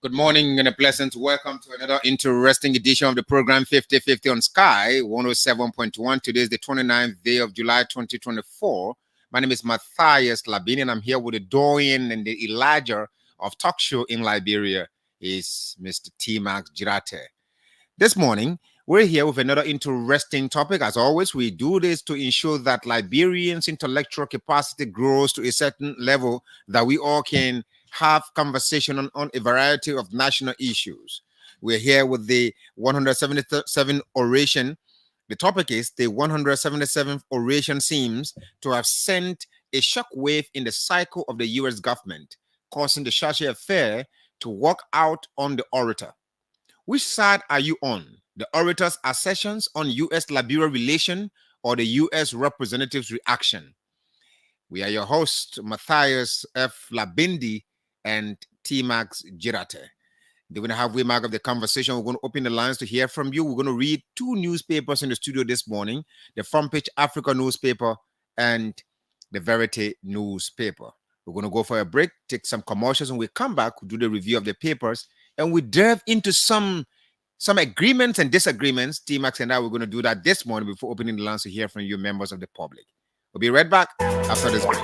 Good morning and a pleasant welcome to another interesting edition of the program 50/50 on Sky 107.1. Today is the 29th day of July 2024. My name is Matthias Larbeindee, and I'm here with the Dorian and the Elijah of talk show in Liberia is Mr. Jlated. This morning, we're here with another interesting topic. As always, we do this to ensure that Liberians' intellectual capacity grows to a certain level that we all can have conversation on a variety of national issues. We're here with the 177 oration. The topic is the 177th oration seems to have sent a shockwave in the cycle of the US government, causing the Shashi affair to walk out on the orator. Which side are you on? The orator's assertions on US-Liberia relation or the US representative's reaction? We are your hosts, Matthias F. Larbeindee and Jlated. They're going to have way mark of the conversation. We're going to open the lines to hear from you. We're going to read two newspapers in the studio this morning, the Front Page Africa newspaper and the Verity newspaper. We're going to go for a break, take some commercials, and we come back, we'll do the review of the papers, and we delve into some agreements and disagreements. T-Max and I, we're going to do that this morning before opening the lines to hear from you, members of the public. We'll be right back after this break.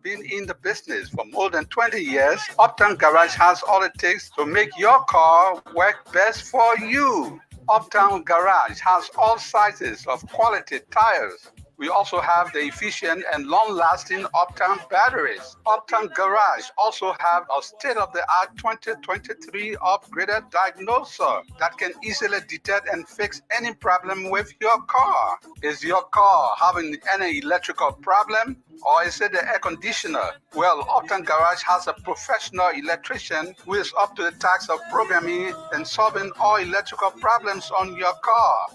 Been in the business for more than 20 years, Uptown Garage has all it takes to make your car work best for you. Uptown Garage has all sizes of quality tires. We also have the efficient and long-lasting Uptown batteries. Uptown Garage also have a state-of-the-art 2023 upgraded diagnoser that can easily detect and fix any problem with your car. Is your car having any electrical problem? Or is it the air conditioner? Well, Uptown Garage has a professional electrician who is up to the task of programming and solving all electrical problems on your car.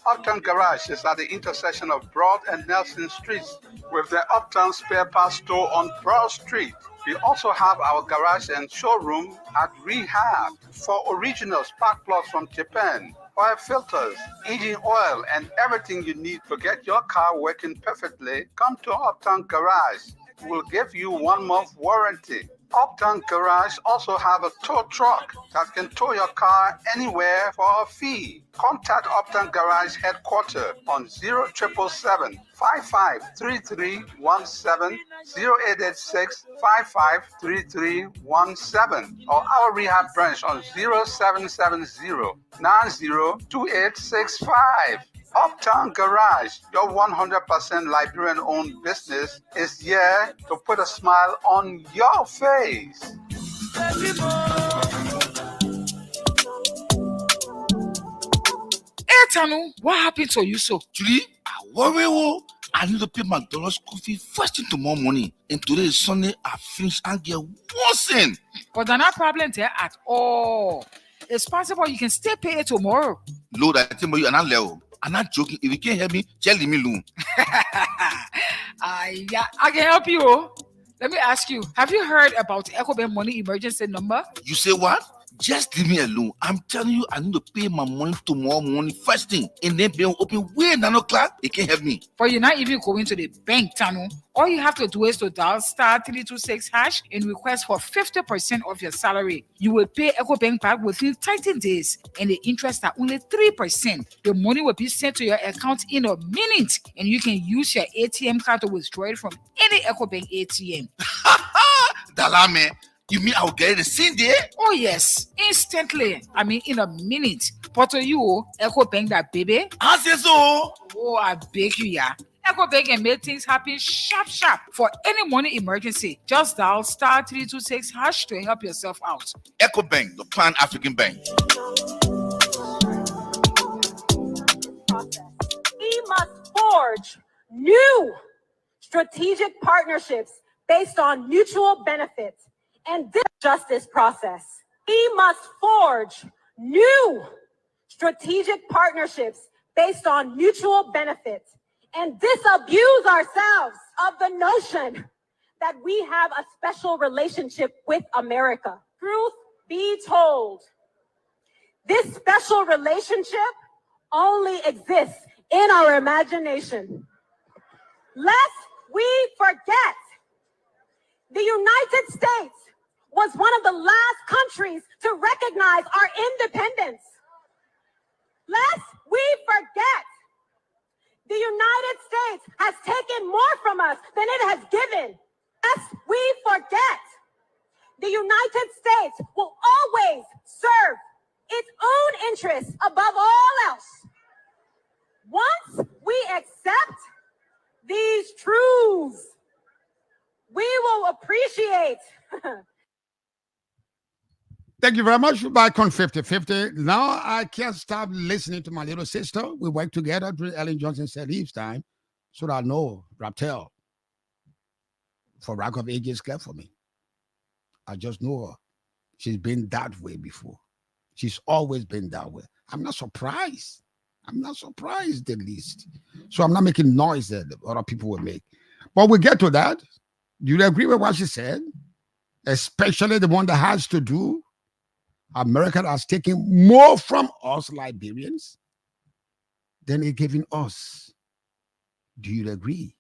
Uptown Garage is at the intersection of Broad and Nelson Streets with the Uptown Spare Parts Store on Broad Street. We also have our garage and showroom at Rehab for original spark plugs from Japan, oil filters, engine oil, and everything you need to get your car working perfectly. Come to Uptown Garage. We'll give you 1 month warranty. Uptown Garage also have a tow truck that can tow your car anywhere for a fee. Contact Uptown Garage headquarters on 0777 553317, 0886 553317, or our rehab branch on 0770 902865. Uptown Garage, your 100% Liberian-owned business, is here to put a smile on your face. Hey, Tanu, what happened to you so? Julie, I worry. I need to pay my daughter's school fee first thing tomorrow morning. And today is Sunday, I finish and get worsened. But there's no problem there at all. It's possible you can still pay it tomorrow. Lord, I tell you, you're not level. I'm not joking. If you can't help me, just leave me alone. Yeah, I can help you. Oh. Let me ask you, have you heard about EcoBank money emergency number? You say what? Just leave me alone. I'm telling you, I need to pay my money tomorrow morning first thing. And then be open way 9 o'clock. It can't help me. But you're not even going to the bank, Tano. All you have to do is to dial *326# and request for 50% of your salary. You will pay EcoBank back within 30 days, and the interest are only 3%. The money will be sent to your account in a minute, and you can use your ATM card to withdraw it from any EcoBank ATM. Dalame, you mean I'll get it the same day? Oh yes, instantly. I mean, in a minute. But to you, EcoBank that baby. I say so. Oh, I beg you, yeah. EcoBank can make things happen sharp. For any money emergency, just dial *326# to help yourself out. EcoBank, the Pan African Bank. We must forge new strategic partnerships based on mutual benefits and this justice process. We must forge new strategic partnerships based on mutual benefits and disabuse ourselves of the notion that we have a special relationship with America. Truth be told, this special relationship only exists in our imagination. Lest we forget, the United States was one of the last countries to recognize our independence. Lest we forget, the United States has taken more from us than it has given. Lest we forget, the United States will always serve its own interests above all else. Once we accept these truths, we will appreciate. Thank you very much. Back on 50-50. Now I can't stop listening to my little sister. We work together during Ellen Johnson said each time, so that I know Raptel for rank of age is clear for me. I just know her. She's been that way before. She's always been that way. I'm not surprised. The least. So I'm not making noise that other people will make. But we get to that. Do you agree with what she said? Especially the one that has to do. America has taken more from us Liberians than it's giving us. Do you agree?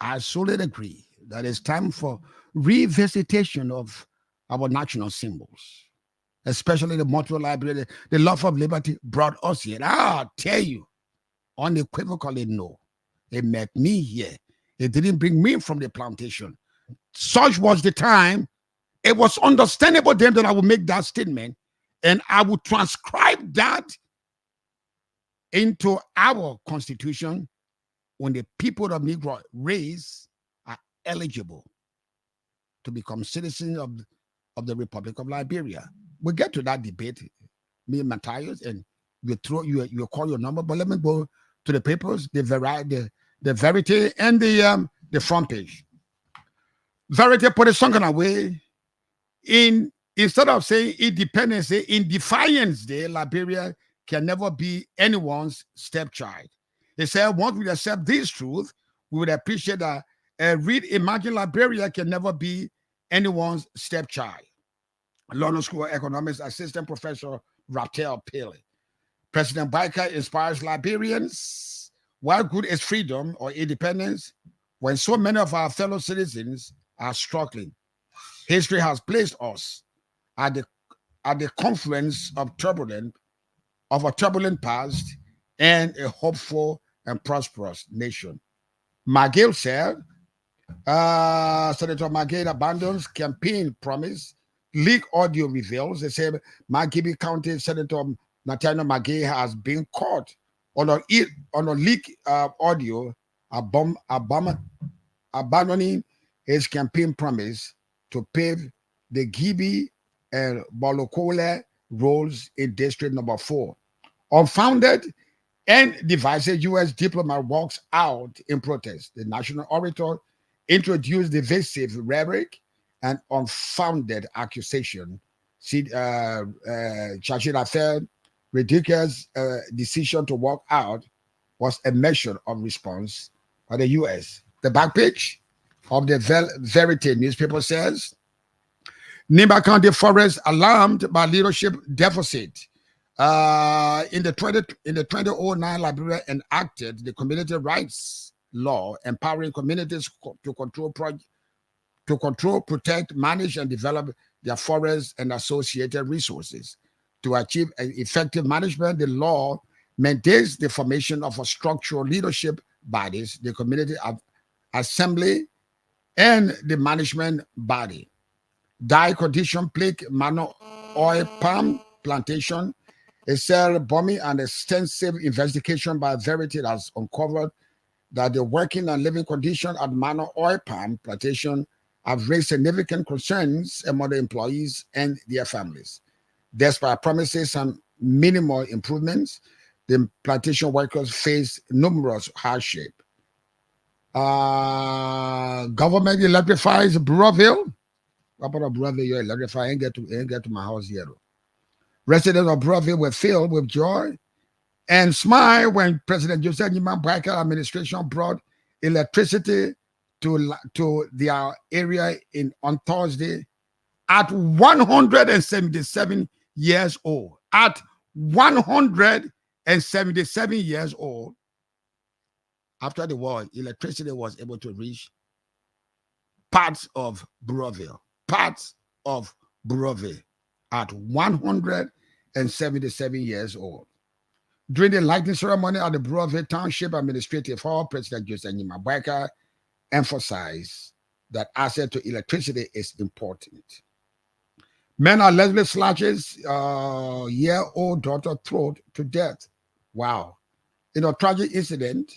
I solely agree that it's time for revisitation of our national symbols. Especially the motto Liberia, the love of liberty brought us here. I'll tell you, unequivocally no. It met me here. It didn't bring me from the plantation. Such was the time. It was understandable then that I would make that statement, and I would transcribe that into our constitution when the people of Negro race are eligible to become citizens of the Republic of Liberia. We'll get to that debate, me and Matthias, and you call your number, but let me go to the papers, the Verity, and the front page. Verity put it sunken away. Instead of saying Independence Day, in Defiance Day, Liberia can never be anyone's stepchild. They said, once we accept this truth, we would appreciate that Imagine Liberia can never be anyone's stepchild. London School of Economics Assistant Professor Raptel Paley. President Baker inspires Liberians. What good is freedom or independence when so many of our fellow citizens are struggling? History has placed us at the confluence of a turbulent past and a hopeful and prosperous nation. McGill said, Senator McGill abandons campaign promise. Leak audio reveals. They say McGibby County Senator Nathaniel McGill has been caught on a leak audio abandoning his campaign promise to pave the Gibby and Bolokole roads in District Number 4. Unfounded and divisive U.S. diplomat walks out in protest. The national orator introduced divisive rhetoric and unfounded accusation. Chachida said, Redica's decision to walk out was a measure of response by the U.S. The back page of the Verite newspaper says, Nimba County Forest alarmed by leadership deficit. In the 2009, Liberia enacted the community rights law empowering communities to control, protect, manage, and develop their forests and associated resources. To achieve effective management, the law maintains the formation of a structural leadership bodies, the community assembly, and the management body. Die condition plague manor oil palm plantation. A cell bombing and extensive investigation by Verite has uncovered that the working and living conditions at manor oil palm plantation have raised significant concerns among the employees and their families. Despite promises and minimal improvements, the plantation workers face numerous hardships. Government electrifies Breville. What about Breville? You electrify and get to my house here. Residents of Breville were filled with joy and smile when President Joseph Nyiman Baker administration brought electricity to their area on Thursday at 177 years old. At 177 years old, after the war, electricity was able to reach parts of Breville. At 177 years old. During the lighting ceremony at the Breville Township Administrative Hall, President Joseph Nyiman Baker emphasized that access to electricity is important. Men allegedly slashes year-old daughter throat to death. Wow. In a tragic incident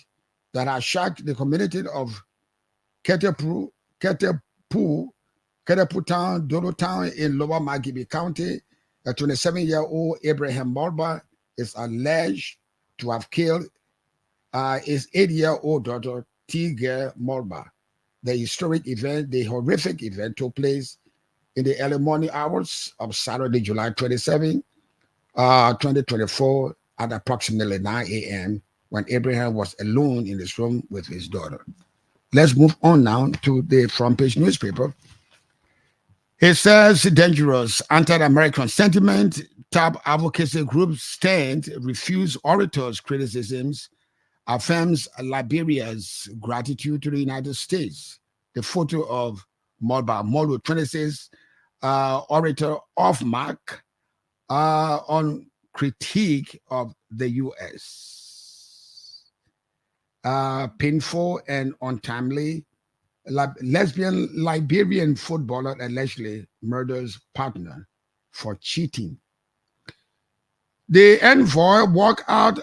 that has shocked the community of Ketepu Town, Dodo Town in Lower Magibi County, a 27-year-old Abraham Mulba is alleged to have killed his 8-year-old daughter, Tigger Mulba. The horrific event took place in the early morning hours of Saturday, July 27, 2024, at approximately 9 a.m. when Abraham was alone in his room with his daughter. Let's move on now to the front page newspaper. It says dangerous anti-American sentiment, top advocacy group stand, refuse orators' criticisms, affirms Liberia's gratitude to the United States. The photo of Mulba Molo 26, orator off mark on critique of the U.S. Painful and untimely. Lesbian Liberian footballer allegedly murders partner for cheating. The envoy walkout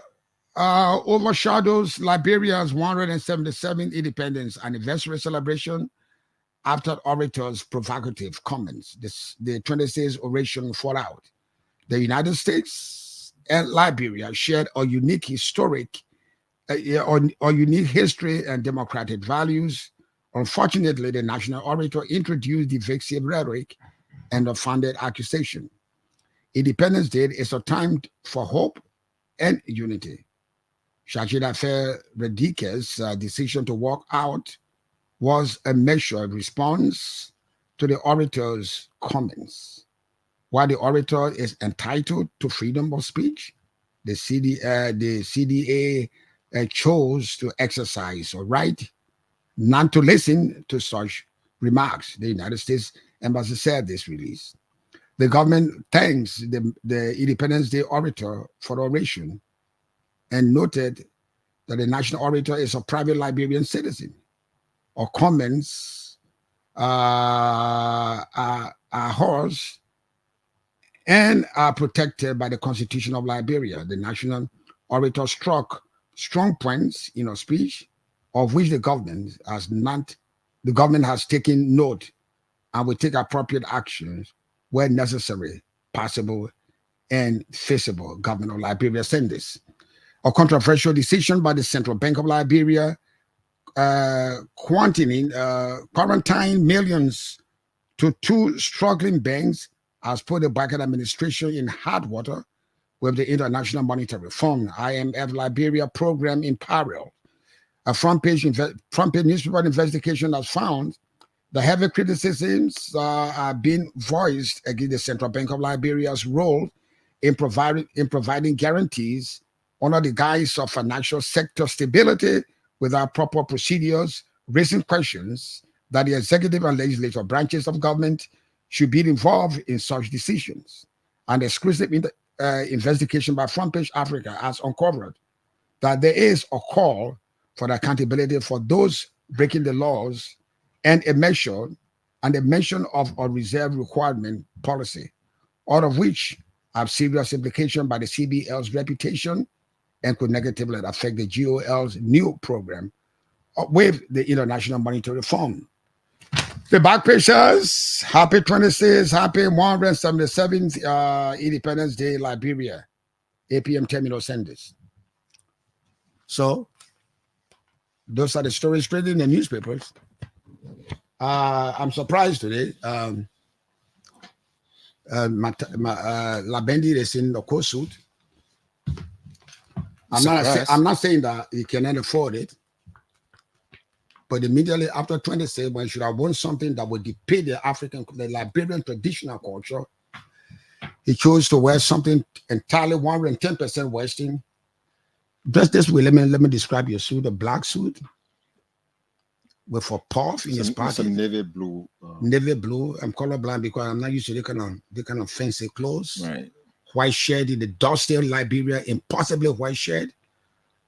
overshadows Liberia's 177th independence anniversary celebration after orators' provocative comments. The 26th oration fallout. The United States and Liberia shared a unique history and democratic values. Unfortunately, the national orator introduced divisive rhetoric and unfounded accusation. Independence Day is a time for hope and unity. Shachida Fair Redika's decision to walk out was a measured response to the orator's comments. While the orator is entitled to freedom of speech, the CDA chose to exercise a right not to listen to such remarks. The United States Embassy said this release. The government thanks the Independence Day orator for the oration and noted that the national orator is a private Liberian citizen. Our comments are hers and are protected by the Constitution of Liberia. The national orator struck strong points in her speech, of which the government has taken note and will take appropriate actions where necessary, possible, and feasible. Government of Liberia sent this. A controversial decision by the Central Bank of Liberia quarantine millions to two struggling banks has put the Baker administration in hot water with the International Monetary Fund, IMF Liberia program in parallel. A front page newspaper investigation has found the heavy criticisms are being voiced against the Central Bank of Liberia's role in providing guarantees under the guise of financial sector stability without proper procedures, raising questions that the executive and legislative branches of government should be involved in such decisions. An exclusive investigation by Front Page Africa has uncovered that there is a call for accountability for those breaking the laws and a mention of a reserve requirement policy, all of which have serious implications by the CBL's reputation and could negatively affect the GOL's new program with the International Monetary Fund. The back page says, happy 26th, happy 177th Independence Day, Liberia, APM Terminal Senders. So, those are the stories straight in the newspapers. I'm surprised today. Larbeindee is in the court suit. I'm not saying that he cannot afford it, but immediately after 26, when he should have won something that would depict the Liberian traditional culture, he chose to wear something entirely 110% Western. Just this way, let me describe your suit, a black suit with a puff in his pocket. Some navy blue. Navy blue. I'm colorblind because I'm not used to the kind of fancy clothes. Right. White shirt in the dusty Liberia, impossibly white shirt.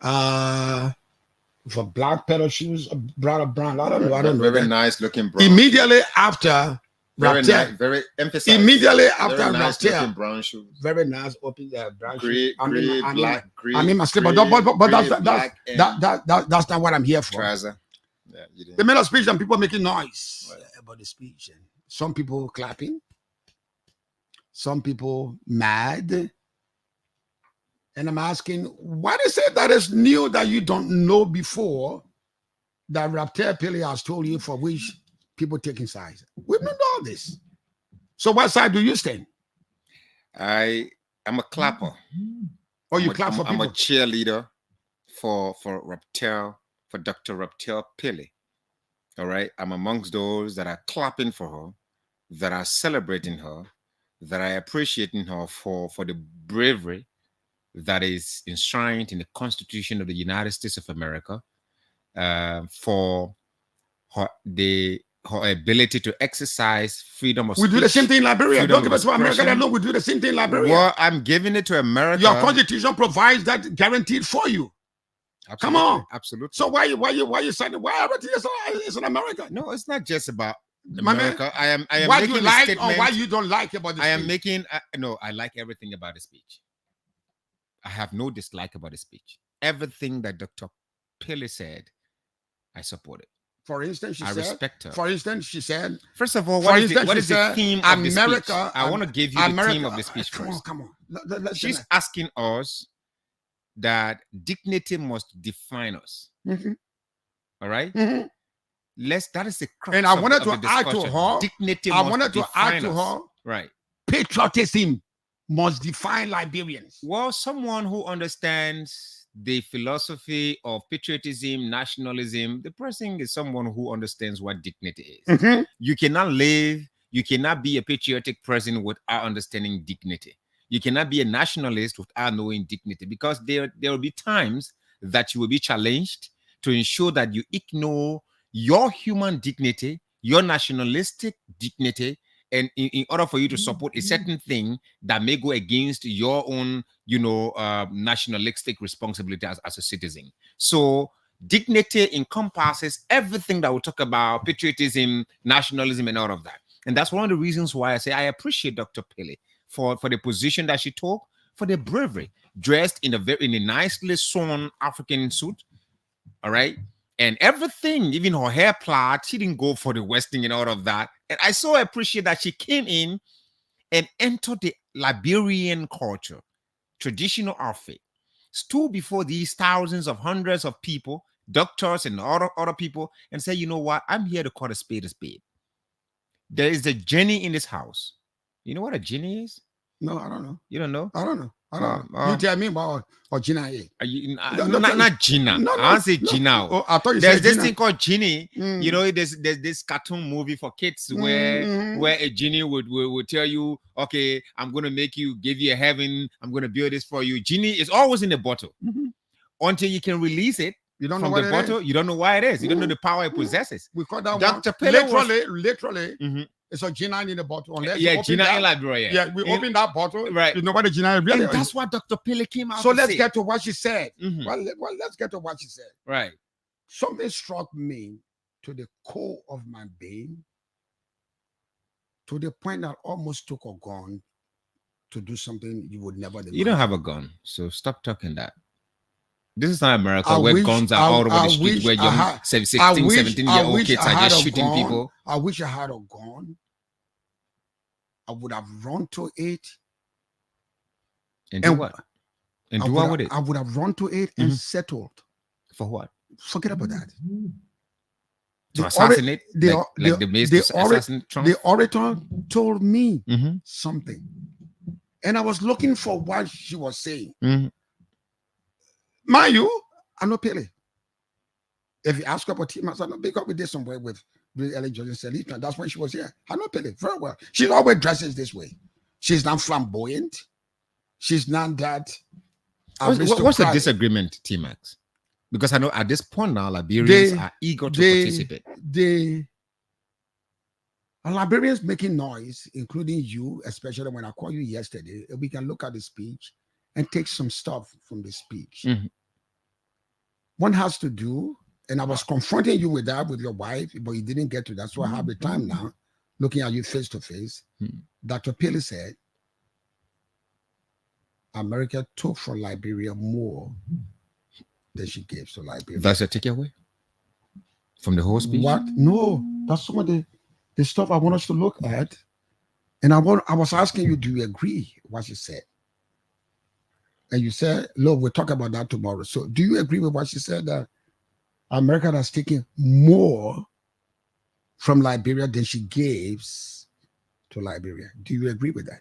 For black pedal shoes, brown. I don't know. Very nice looking brown. Immediately after very nice, very emphasized. Immediately after very nice looking brown shoes. Very nice open brown shoes. Gray, black, gray. I mean my slipper, but that's not what I'm here for. Trouser. Yeah, they made a speech and people making noise about the speech. And some people clapping, some people mad. And I'm asking, what is it that is new that you don't know before that Raphael Pele has told you for which people taking sides? We don't know this. So what side do you stand? I'm a clapper. Oh, you clap for people? I'm a cheerleader for Dr. Raphael Pele. All right. I'm amongst those that are clapping for her, that are celebrating her, that are appreciating her for the bravery that is enshrined in the Constitution of the United States of America, for her ability to exercise freedom of speech. We do the same thing in Liberia. Don't give it to America. No, we do the same thing in Liberia. Well, I'm giving it to America. Your Constitution provides that guaranteed for you. Absolutely. Come on. Absolutely. So why you saying why everything is in America? No, it's not just about America. I am why making you like a statement. or why you don't like about the speech? I am making I like everything about the speech. I have no dislike about the speech. Everything that Dr. Pele said, I support it. For instance, I respect her. For instance, she said. First of all, what is the theme of the speech? I want to give you the theme of the speech first. Come on. She's asking us that dignity must define us. Mm-hmm. All right? Mm-hmm. That is the crux and I wanted of to the add to discussion. her. Dignity I must wanted to add to define her. Right. Patriotism must define Liberians. Well, someone who understands the philosophy of patriotism, nationalism, the person is someone who understands what dignity is. Mm-hmm. You cannot be a patriotic person without understanding dignity. You cannot be a nationalist without knowing dignity, because there will be times that you will be challenged to ensure that you ignore your human dignity, your nationalistic dignity, and in order for you to support a certain thing that may go against your own, nationalistic responsibility as a citizen. So dignity encompasses everything that we talk about, patriotism, nationalism, and all of that. And that's one of the reasons why I say I appreciate Dr. Pele for the position that she took, for the bravery, dressed in a nicely sewn African suit. All right. And everything, even her hair plait, she didn't go for the Western and all of that. And I so appreciate that she came in and entered the Liberian culture, traditional outfit, stood before these thousands of hundreds of people, doctors and other people, and said, you know what? I'm here to call a spade a spade. There is a genie in this house. You know what a genie is? No, I don't know. You don't know? I don't know. I don't, you tell me about or Gina. Not Gina. I say Gina. Oh, I thought you There's said this Gina. thing called Genie. Mm. You know, there's this cartoon movie for kids where a genie would tell you, okay, I'm gonna give you a heaven, I'm gonna build this for you. Genie is always in the bottle until you can release it. You don't from know what the it bottle. is. You don't know why it is. You don't know the power it possesses. We call that Dr. one. Pele Literally, it's a Gina in the bottle. Unless yeah, you open Gina that, in Liberia. Yeah, we open that bottle. Right. You know what the Gina really And that's what Dr. Pele came out So to let's say. get to what she said. Mhm. Well, let's get to what she said. Right. Something struck me to the core of my being, to the point that I almost took a gun to do something you would never do. You don't have a gun, so stop talking that. This is not America I where wish- guns are I- all over I the street wish where I young had- 16, I wish- 17-year-old I kids wish I are had just a shooting gun. people. I wish I had a gun. I would have run to it. And do what? And do what with it? I would have run to it and settled. For what? Forget about that. To The assassinate? ora- like the mace the to ora- assassinate Trump? The orator told me Mhm. something. And I was looking for what she was saying. Mhm. Mind you, I know Pele. If you ask her about team, I said, no, because we did some work with Ellen Johnson Selita. That's when she was here. I know Pele very well. She always dresses this way. She's not flamboyant. She's not that. What's the aristocratic. disagreement, T-Max? Because I know at this point now, Liberians are eager to participate. The Liberians making noise, including you, especially when I called you yesterday. We can look at the speech and take some stuff from the speech. Mhm. One has to do, and I was confronting you with that with your wife, but you didn't get to that. So I have the time now, looking at you face to face. Dr. Pele said, America took from Liberia more than she gave to Liberia. That's a takeaway from the whole speech? What? No, that's some of the stuff I want us to look at. And I was asking you, do you agree with what she said? And you said, look, we'll talk about that tomorrow. So do you agree with what she said, that America has taken more from Liberia than she gives to Liberia? Do you agree with that?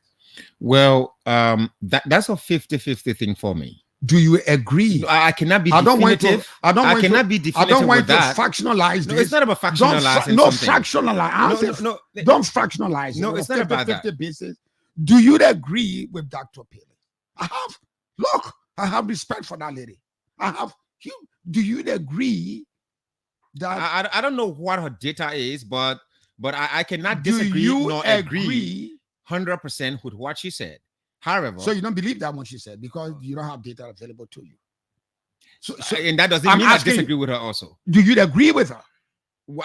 Well, that's a 50-50 thing for me. Do you agree? I cannot be I don't want definitive. to. I don't I want cannot to, be I definitive don't want with to that. fractionalize No, this. it's not about fractionalizing No, something. fractionalize. No, Don't fractionalize. No, it it's on not about 50-50 that. basis. Do you agree with Dr. Pele? I have respect for that lady. Do you agree that I don't know what her data is, but I cannot do disagree you nor agree 100% with what she said. However, So you don't believe that one she said because you don't have data available to you. So and that doesn't I'm mean I asking you- disagree with her also. do you agree with her?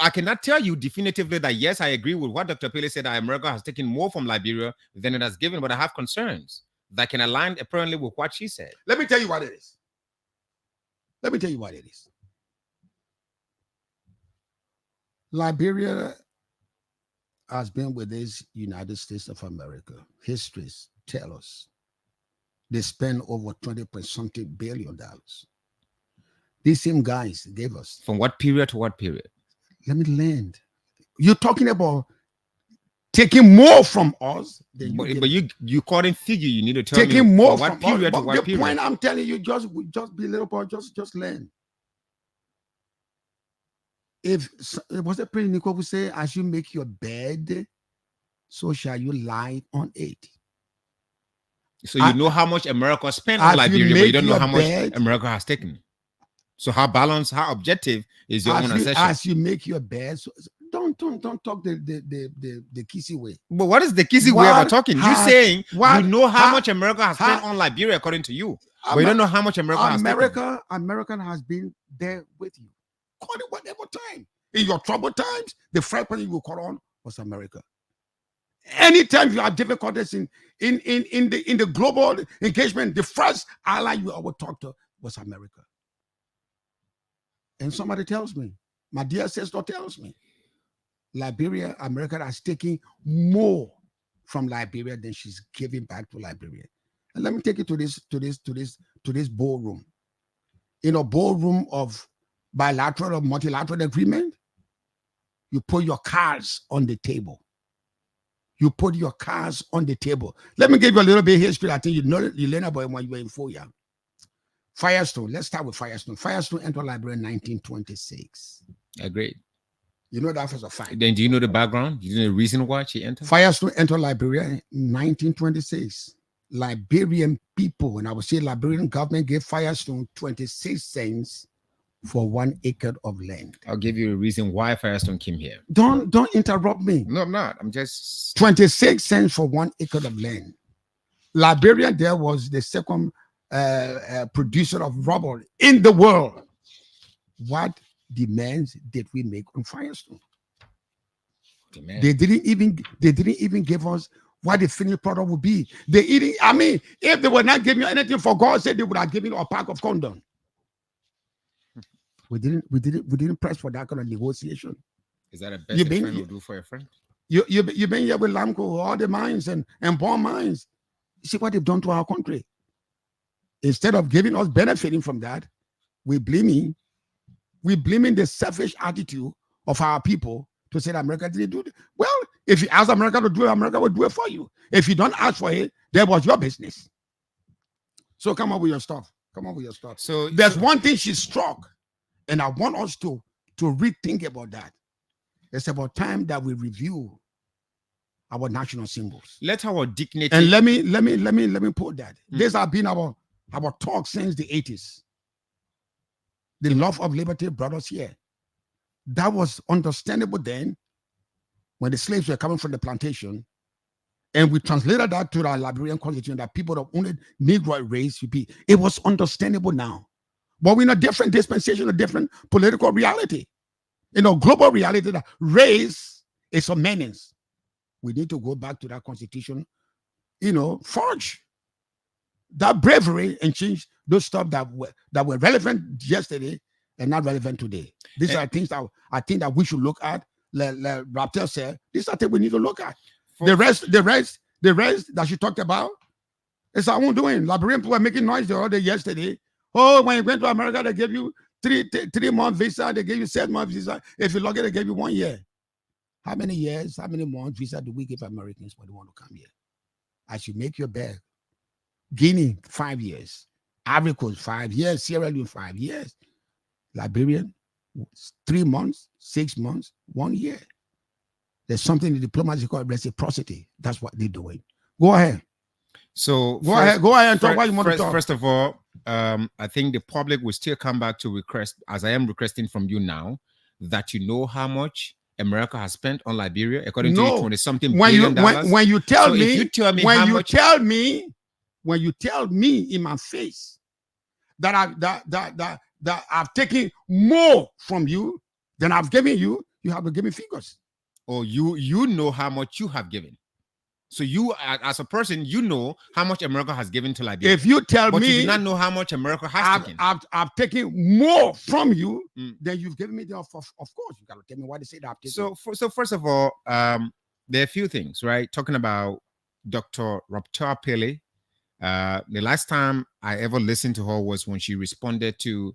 I cannot tell you definitively that yes, I agree with what Dr. Pele said, that America has taken more from Liberia than it has given, but I have concerns that can align apparently with what she said. Let me tell you what it is. Liberia has been with this United States of America. Histories tell us they spend over $20-something billion. These same guys gave us. From what period to what period? Let me land. You're talking about taking more from us than But you caught in figure. You need to tell taking me more from from what period us. to But what the period. point I'm telling you, just be little boy, just learn. If it was a pretty Nico who say, as you make your bed, so shall you lie on it. So you know how much America spent on as you Liberia, but you make don't know your how much bed- America has taken. So how balanced, how objective is your own assertion? As you make your bed, so don't talk the kissy way. But what is the kissy way of What talking? You has- saying what you know how ha- much America has spent ha- on Liberia according to you, but you don't know how much America has taken. American has been there with you. Call it whatever time. In your troubled times, the first person you will call on was America. Anytime you have difficulties in the global engagement, the first ally you ever talk to was America. And somebody tells me, Matthias tells me, Liberia, America has taken more from Liberia than she's giving back to Liberia. And let me take you to this ballroom. In a ballroom of bilateral or multilateral agreement, you put your cards on the table. you put your cards on the table. Let me give you a little bit of history. I think you learn about it when you were in Foya. Firestone. Let's start with Firestone. Firestone entered Liberia in 1926. Agreed. You know that was a fact. Then do you know the background? Do you know the reason why she entered? Firestone entered Liberia in 1926. Liberian people, and I would say Liberian government gave Firestone 26 cents for 1 acre of land. I'll give you a reason why Firestone came here. Don't interrupt me. No, I'm not. I'm just 26 cents for 1 acre of land. Liberia there was the second producer of rubber in the world. What demands did we make on Firestone? They didn't even give us what the finished product would be. If they were not giving you anything, for God's sake, they would have given you a pack of condom. We didn't press for that kind of negotiation. Is that a best friend will do for a friend? You've been here with Lamco, all the mines and bomb mines. You see what they've done to our country. Instead of giving us benefiting from that, we're blaming the selfish attitude of our people to say that America didn't do it. Well, if you ask America to do it, America will do it for you. If you don't ask for it, that was your business. So come up with your stuff. So there's one thing she struck, and I want us to rethink about that. It's about time that we review our national symbols. Let our dignity. And let me put that. This has been our talk since the 80s. The love of liberty brought us here. That was understandable then when the slaves were coming from the plantation. And we translated that to the Liberian constitution that people of only Negro race should be. It was understandable now. But we're in a different dispensation, a different political reality. Global reality that race is a menace. We need to go back to that constitution, forge that bravery and change those stuff that were relevant yesterday and not relevant today. These are things that I think that we should look at. Like Raptor said, these are things we need to look at. The rest that she talked about is our own doing. Liberian people were making noise the other day yesterday. Oh, when you went to America, they gave you 3-month visa. They gave you 7-month visa. If you're lucky, they gave you 1 year. How many years, how many months visa do we give Americans when they want to come here? As you make your bed. Guinea, 5 years. Ivory Coast, 5 years. Sierra Leone, 5 years. Liberian, 3 months, 6 months, 1 year. There's something in diplomacy called reciprocity. That's what they're doing. Go ahead. So go ahead and talk what you want to talk. First of all, I think the public will still come back to request, as I am requesting from you now, that you know how much America has spent on Liberia, according to you, 20-something billion dollars. When you tell me in my face that I've taken more from you than I've given you, you have to give me figures. Or you know how much you have given. So you, as a person, you know how much America has given to Liberia. If you tell but me, you do not know how much America has taken. I've taken more from you than you've given me. Of course, you got to tell me why they say that. So first of all, there are a few things, right? Talking about Dr. Raptor Pele. The last time I ever listened to her was when she responded to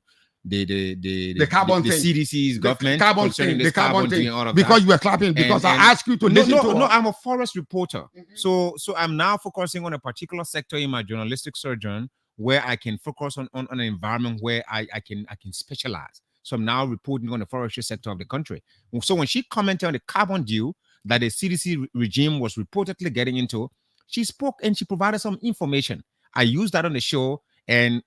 the carbon thing, the CDC's government, the carbon thing, and all of because that. you were clapping because I asked you to listen to her. No, I'm a forest reporter, so I'm now focusing on a particular sector in my journalistic sojourn where I can focus on an environment where I can specialize. So I'm now reporting on the forestry sector of the country. So when she commented on the carbon deal that the CDC regime was reportedly getting into, she spoke and she provided some information. I used that on the show, and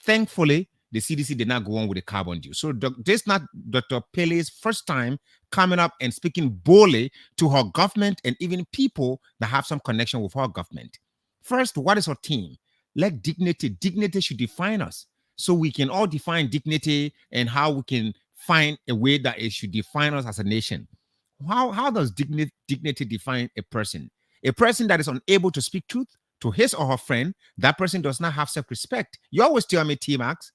thankfully, the CDC did not go on with the carbon deal. So this is not Dr. Pele's first time coming up and speaking boldly to her government and even people that have some connection with her government. First, what is her theme? Let dignity should define us. So we can all define dignity and how we can find a way that it should define us as a nation. How does dignity define a person? A person that is unable to speak truth to his or her friend, that person does not have self-respect. You always tell me, T-Max,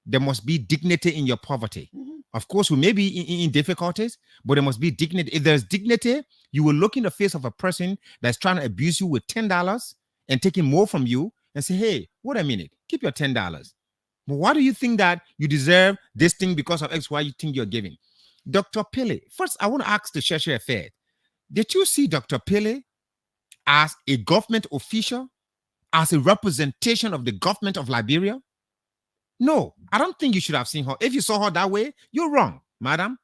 there must be dignity in your poverty. Of course, we may be in difficulties, but there must be dignity. If there's dignity, you will look in the face of a person that's trying to abuse you with $10 and taking more from you and say, hey, wait a minute, keep your $10. But why do you think that you deserve this thing because of X, Y you think you're giving? Dr. Pele, first, I want to ask the Cheshire Affair. Did you see Dr. Pele as a government official, as a representation of the government of Liberia? No, I don't think you should have seen her. If you saw her that way, you're wrong, madam.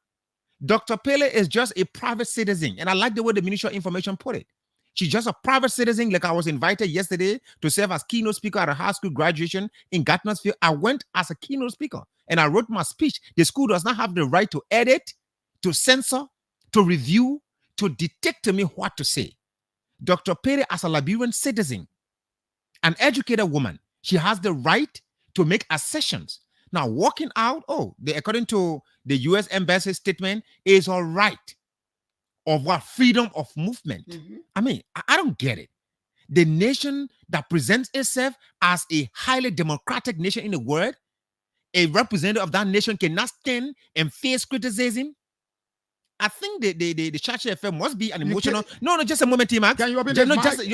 Dr. Pele is just a private citizen, and I like the way the Ministry of Information put it. She's just a private citizen. Like I was invited yesterday to serve as keynote speaker at a high school graduation in Gatnesville. I went as a keynote speaker and I wrote my speech. The school does not have the right to edit, to censor, to review, to dictate to me what to say. Dr. Pele, as a Liberian citizen, an educated woman, she has the right to make assertions. Now, walking out, according to the U.S. Embassy statement, is all right. Of what? Freedom of movement. I mean, I don't get it. The nation that presents itself as a highly democratic nation in the world, a representative of that nation cannot stand and face criticism. I think the Church FM must be an emotional. No, just a moment, T-Max. Can you open your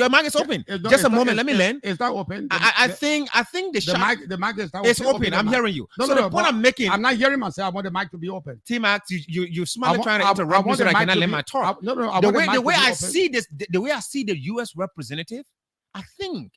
mic is open. Just a moment, let me learn. Is that open? I think the mic is it's open. I'm hearing you. No, the point I'm making. I'm not hearing myself. I want the mic to be open. T-Max, you smartly trying to interrupt me so that I cannot let my talk. The way I see this, the way I see the U.S. representative, I think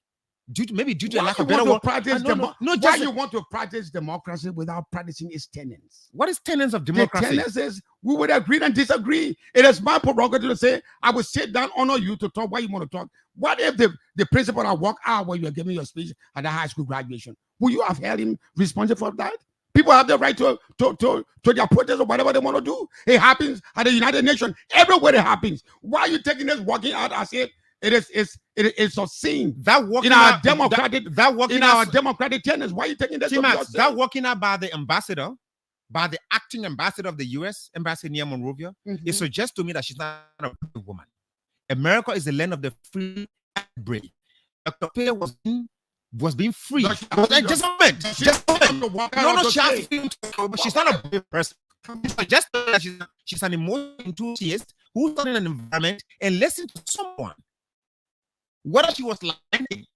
due to lack of better word. Why you want to practice democracy without practicing its tenets? What is tenets of democracy? The tenets is we would agree and disagree. It is my prerogative to say I will sit down, honor you to talk what you want to talk. What if the principal I walk out when you are giving your speech at the high school graduation? Will you have held him responsible for that? People have the right to their protest or whatever they want to do. It happens at the United Nations. Everywhere it happens. Why are you taking this walking out as if it is obscene? That walking in our out, democratic our democratic tenets. Why are you taking this? That walking out by the ambassador, by the acting ambassador of the U.S. Embassy near Monrovia, it suggests to me that she's not a woman. America is the land of the free and brave. Dr. Pele was being free. Just a moment. She's not a brave person. Just that she's an emotional enthusiast who's in an environment and listen to someone. Whether she was lying,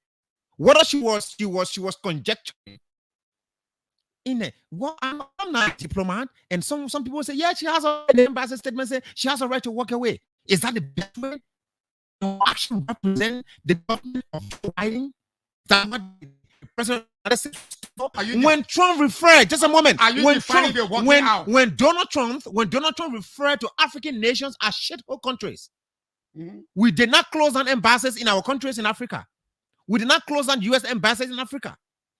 whether she was conjecturing. I'm not a diplomat, and some people say, yeah, she has an embassy statement saying she has a right to walk away. Is that the best way to actually represent the government of Biden? That what the president when Trump referred, just a moment, when Donald Trump referred to African nations as shithole countries, we did not close down embassies in our countries in Africa. We did not close down U.S. embassies in Africa.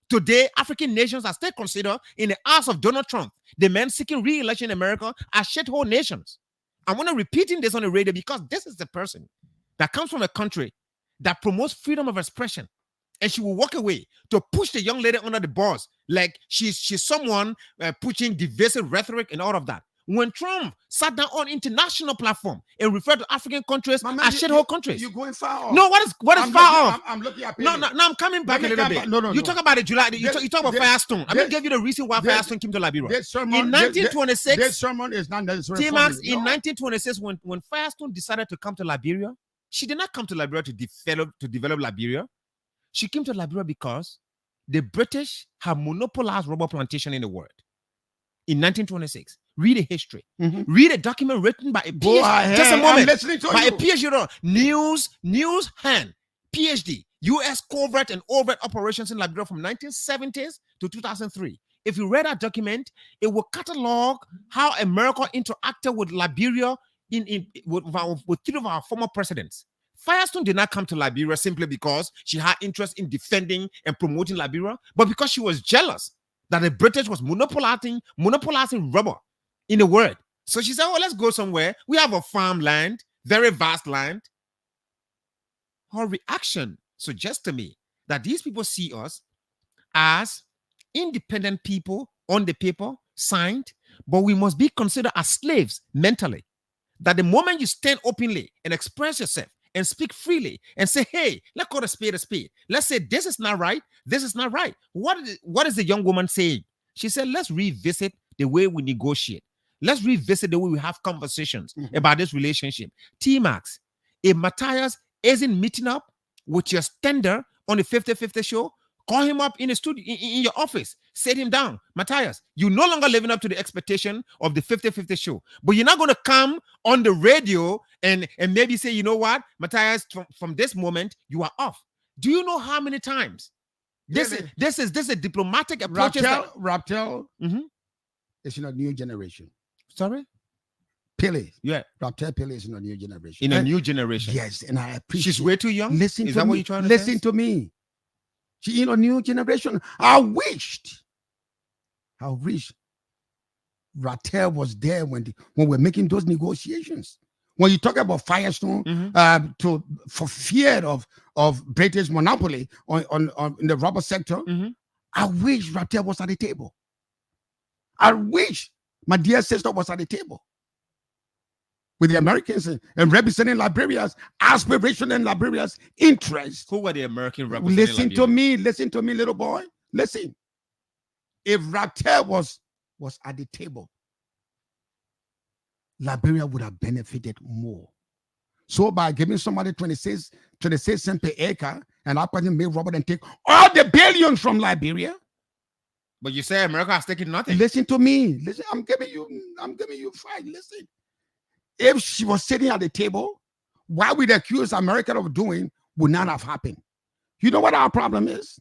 Today, African nations are still considered, in the eyes of Donald Trump, the men seeking re-election in America, as shithole nations. I want to repeating this on the radio because this is the person that comes from a country that promotes freedom of expression, and she will walk away to push the young lady under the bus like she's someone pushing divisive rhetoric and all of that. When Trump sat down on international platform and referred to African countries as shithole countries. You're going far off. No, what is far off? I'm looking at No, I'm coming back a little bit. You talk about the July. You talk about Firestone. I'm going to give you the reason why Firestone came to Liberia. In 1926, this sermon is not necessary. T-Max, in 1926, when Firestone decided to come to Liberia, she did not come to Liberia to develop Liberia. She came to Liberia because the British have monopolized rubber plantation in the world. In 1926, read a history. Read a document written by a PhD. Just a moment. I'm listening to you. A PhD, News Hand, PhD, U.S. covert and overt operations in Liberia from 1970s to 2003. If you read that document, it will catalog how America interacted with Liberia with three of our former presidents. Firestone did not come to Liberia simply because she had interest in defending and promoting Liberia, but because she was jealous that the British was monopolizing rubber in the world. So she said, oh, let's go somewhere. We have a farmland, very vast land. Her reaction suggests to me that these people see us as independent people on the paper, signed, but we must be considered as slaves mentally. That the moment you stand openly and express yourself and speak freely and say, hey, let's call a spade a spade. Let's say this is not right. This is not right. What is the young woman saying? She said, let's revisit the way we negotiate. Let's revisit the way we have conversations about this relationship. T-Max, if Matthias isn't meeting up with your standard on the 50-50 show, Call him up in the studio, in your office. Sit him down. Matthias, you're no longer living up to the expectation of the 50-50 show. But you're not going to come on the radio and maybe say, you know what, Matthias, from this moment, you are off. Do you know how many times? This is a diplomatic approach. Raptel Mm-hmm. is in a new generation. Sorry? Pele. Yeah. Raptel Pele is in a new generation. In a new generation. Yes, and I appreciate. She's way too young? Listen is to that me. what you're trying to Listen say? to me. She in a new generation. I wished Raptel was there when we're making those negotiations. When you talk about Firestone, for fear of British monopoly on in the rubber sector, I wish Raptel was at the table. I wish my dear sister was at the table with the Americans and representing Liberia's aspiration and Liberia's interest. Who were the American representatives? Listen to me, little boy. Listen. If Raptel was at the table, Liberia would have benefited more. So by giving somebody 26 cents per acre, and that person may rob it and take all the billions from Liberia. But you say America has taken nothing. Listen to me. Listen, I'm giving you five. Listen. If she was sitting at the table, what we accuse America of doing would not have happened. You know what our problem is?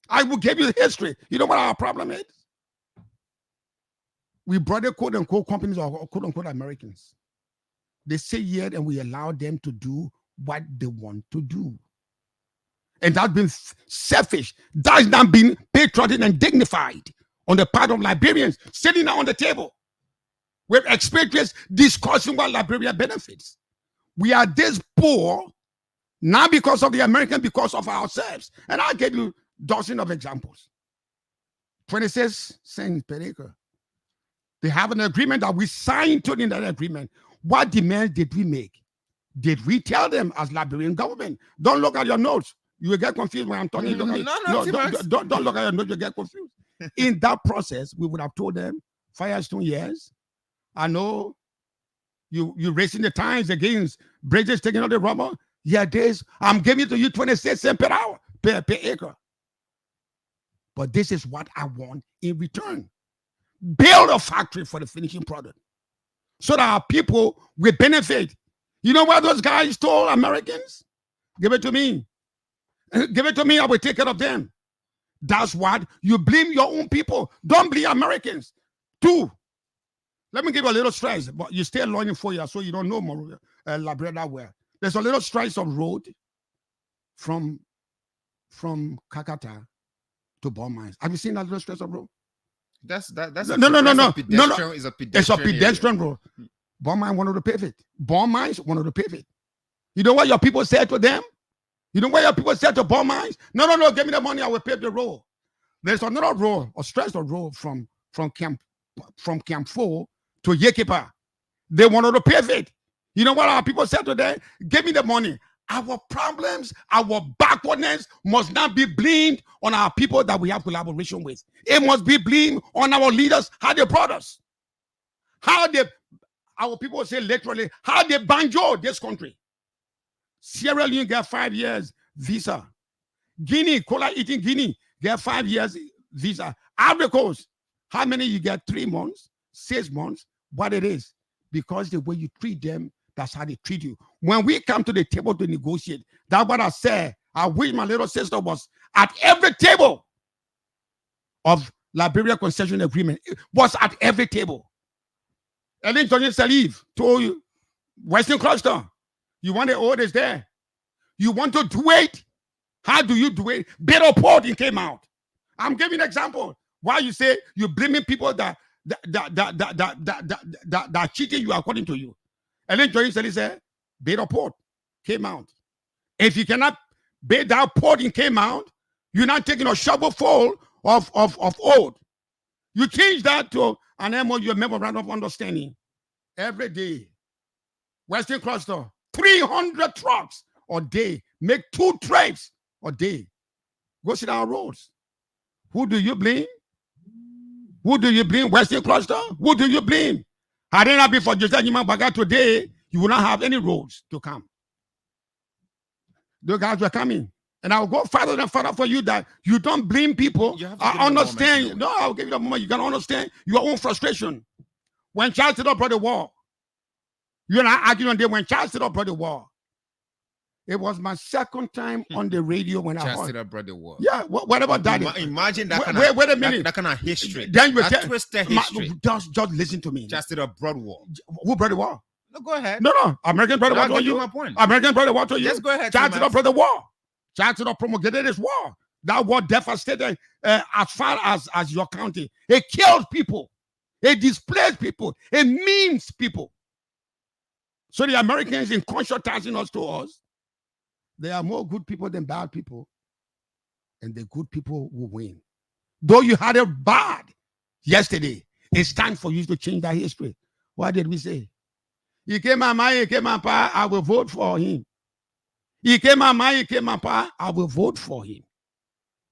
I will give you the history. You know what our problem is? We brought the quote unquote companies or quote unquote Americans. They say yet, and we allow them to do what they want to do. And that's been selfish. That's not been patriotic and dignified on the part of Liberians sitting on the table with expatriates discussing what Liberia benefits. We are this poor, not because of the American, because of ourselves. And I'll give you dozens of examples. 26 cents per acre. They have an agreement that we signed to in that agreement. What demands did we make? Did we tell them as Liberian government? Don't look at your notes. You will get confused when I'm talking. Don't look at your notes. You get confused. In that process, we would have told them, Firestone, yes, I know you racing the times against British taking out the rubber. Yeah, this I'm giving to you 26 cents per hour, per acre. But this is what I want in return. Build a factory for the finishing product so that our people will benefit. You know what those guys told Americans? Give it to me. Give it to me. I will take care of them. That's what you blame your own people. Don't blame Americans. Two. Let me give you a little stress, but you stay learning 4 years, so you don't know more Liberia that well. There's a little stretch of road from Kakata to Ball Mines. Have you seen that little stretch of road? That's no. It's a pedestrian. It's a pedestrian road. Ball Mines wanted to pave it. Ball Mines wanted to pave it. You know what your people said to them? You know what your people said to Ball Mines? No, give me the money, I will pave the road. There's another road, a stretch of road from Camp 4 to Yekipa. They wanted to pave it. You know what our people said to them? Give me the money. Our problems, our backwardness must not be blamed on our people that we have collaboration with. It must be blamed on our leaders, how they brought us. Our people say literally, how they banjo this country. Sierra Leone get 5 years visa. Guinea, cola eating Guinea, get 5 years visa. Ivory Coast, how many you get? 3 months, 6 months, what it is. Because the way you treat them, that's how they treat you. When we come to the table to negotiate, that's what I said. I wish my little sister was at every table of Liberia concession agreement. It was at every table. And then Johnny Salif told you, Western Cluster, you want the orders there. You want to do it? How do you do it? Better port it came out. I'm giving an example. Why you say you're blaming people that cheating you according to you. And then Johnny Salif said, Better port came out. If you cannot bait that port in came out, you're not taking a shovel full of old. You change that to an MOU, memorandum of understanding. Every day, Western Cluster, 300 trucks a day, make 2 trips a day. Go sit down roads. Who do you blame? Who do you blame? Western Cluster? Who do you blame? Had it not been for Joseph Nyima Baga today, you will not have any roads to come. The guys were coming. And I'll go further and further for you that you don't blame people. I understand. No, I'll give you the moment. You can understand your own frustration. When Charles Taylor brought the war, you and I arguing on there when Charles Taylor brought the war. It was my second time on the radio when I heard. Charles brought the war. Yeah, whatever that is. Imagine that wait a minute. That kind of history. Then you twisted history. Just listen to me. Charles Taylor brought war. Who brought the war? No, go ahead. No. American brought the war to you. My point. American brought the war to you. Just go ahead. Charles Taylor brought the war. Charles Taylor promulgated this war. That war devastated as far as your county. It killed people. It displaced people. It means people. So the Americans, in conscientizing us to us, there are more good people than bad people. And the good people will win. Though you had it bad yesterday, it's time for you to change that history. What did we say? He came my mind, he came my power, I will vote for him. He came my mind, he came my power, I will vote for him.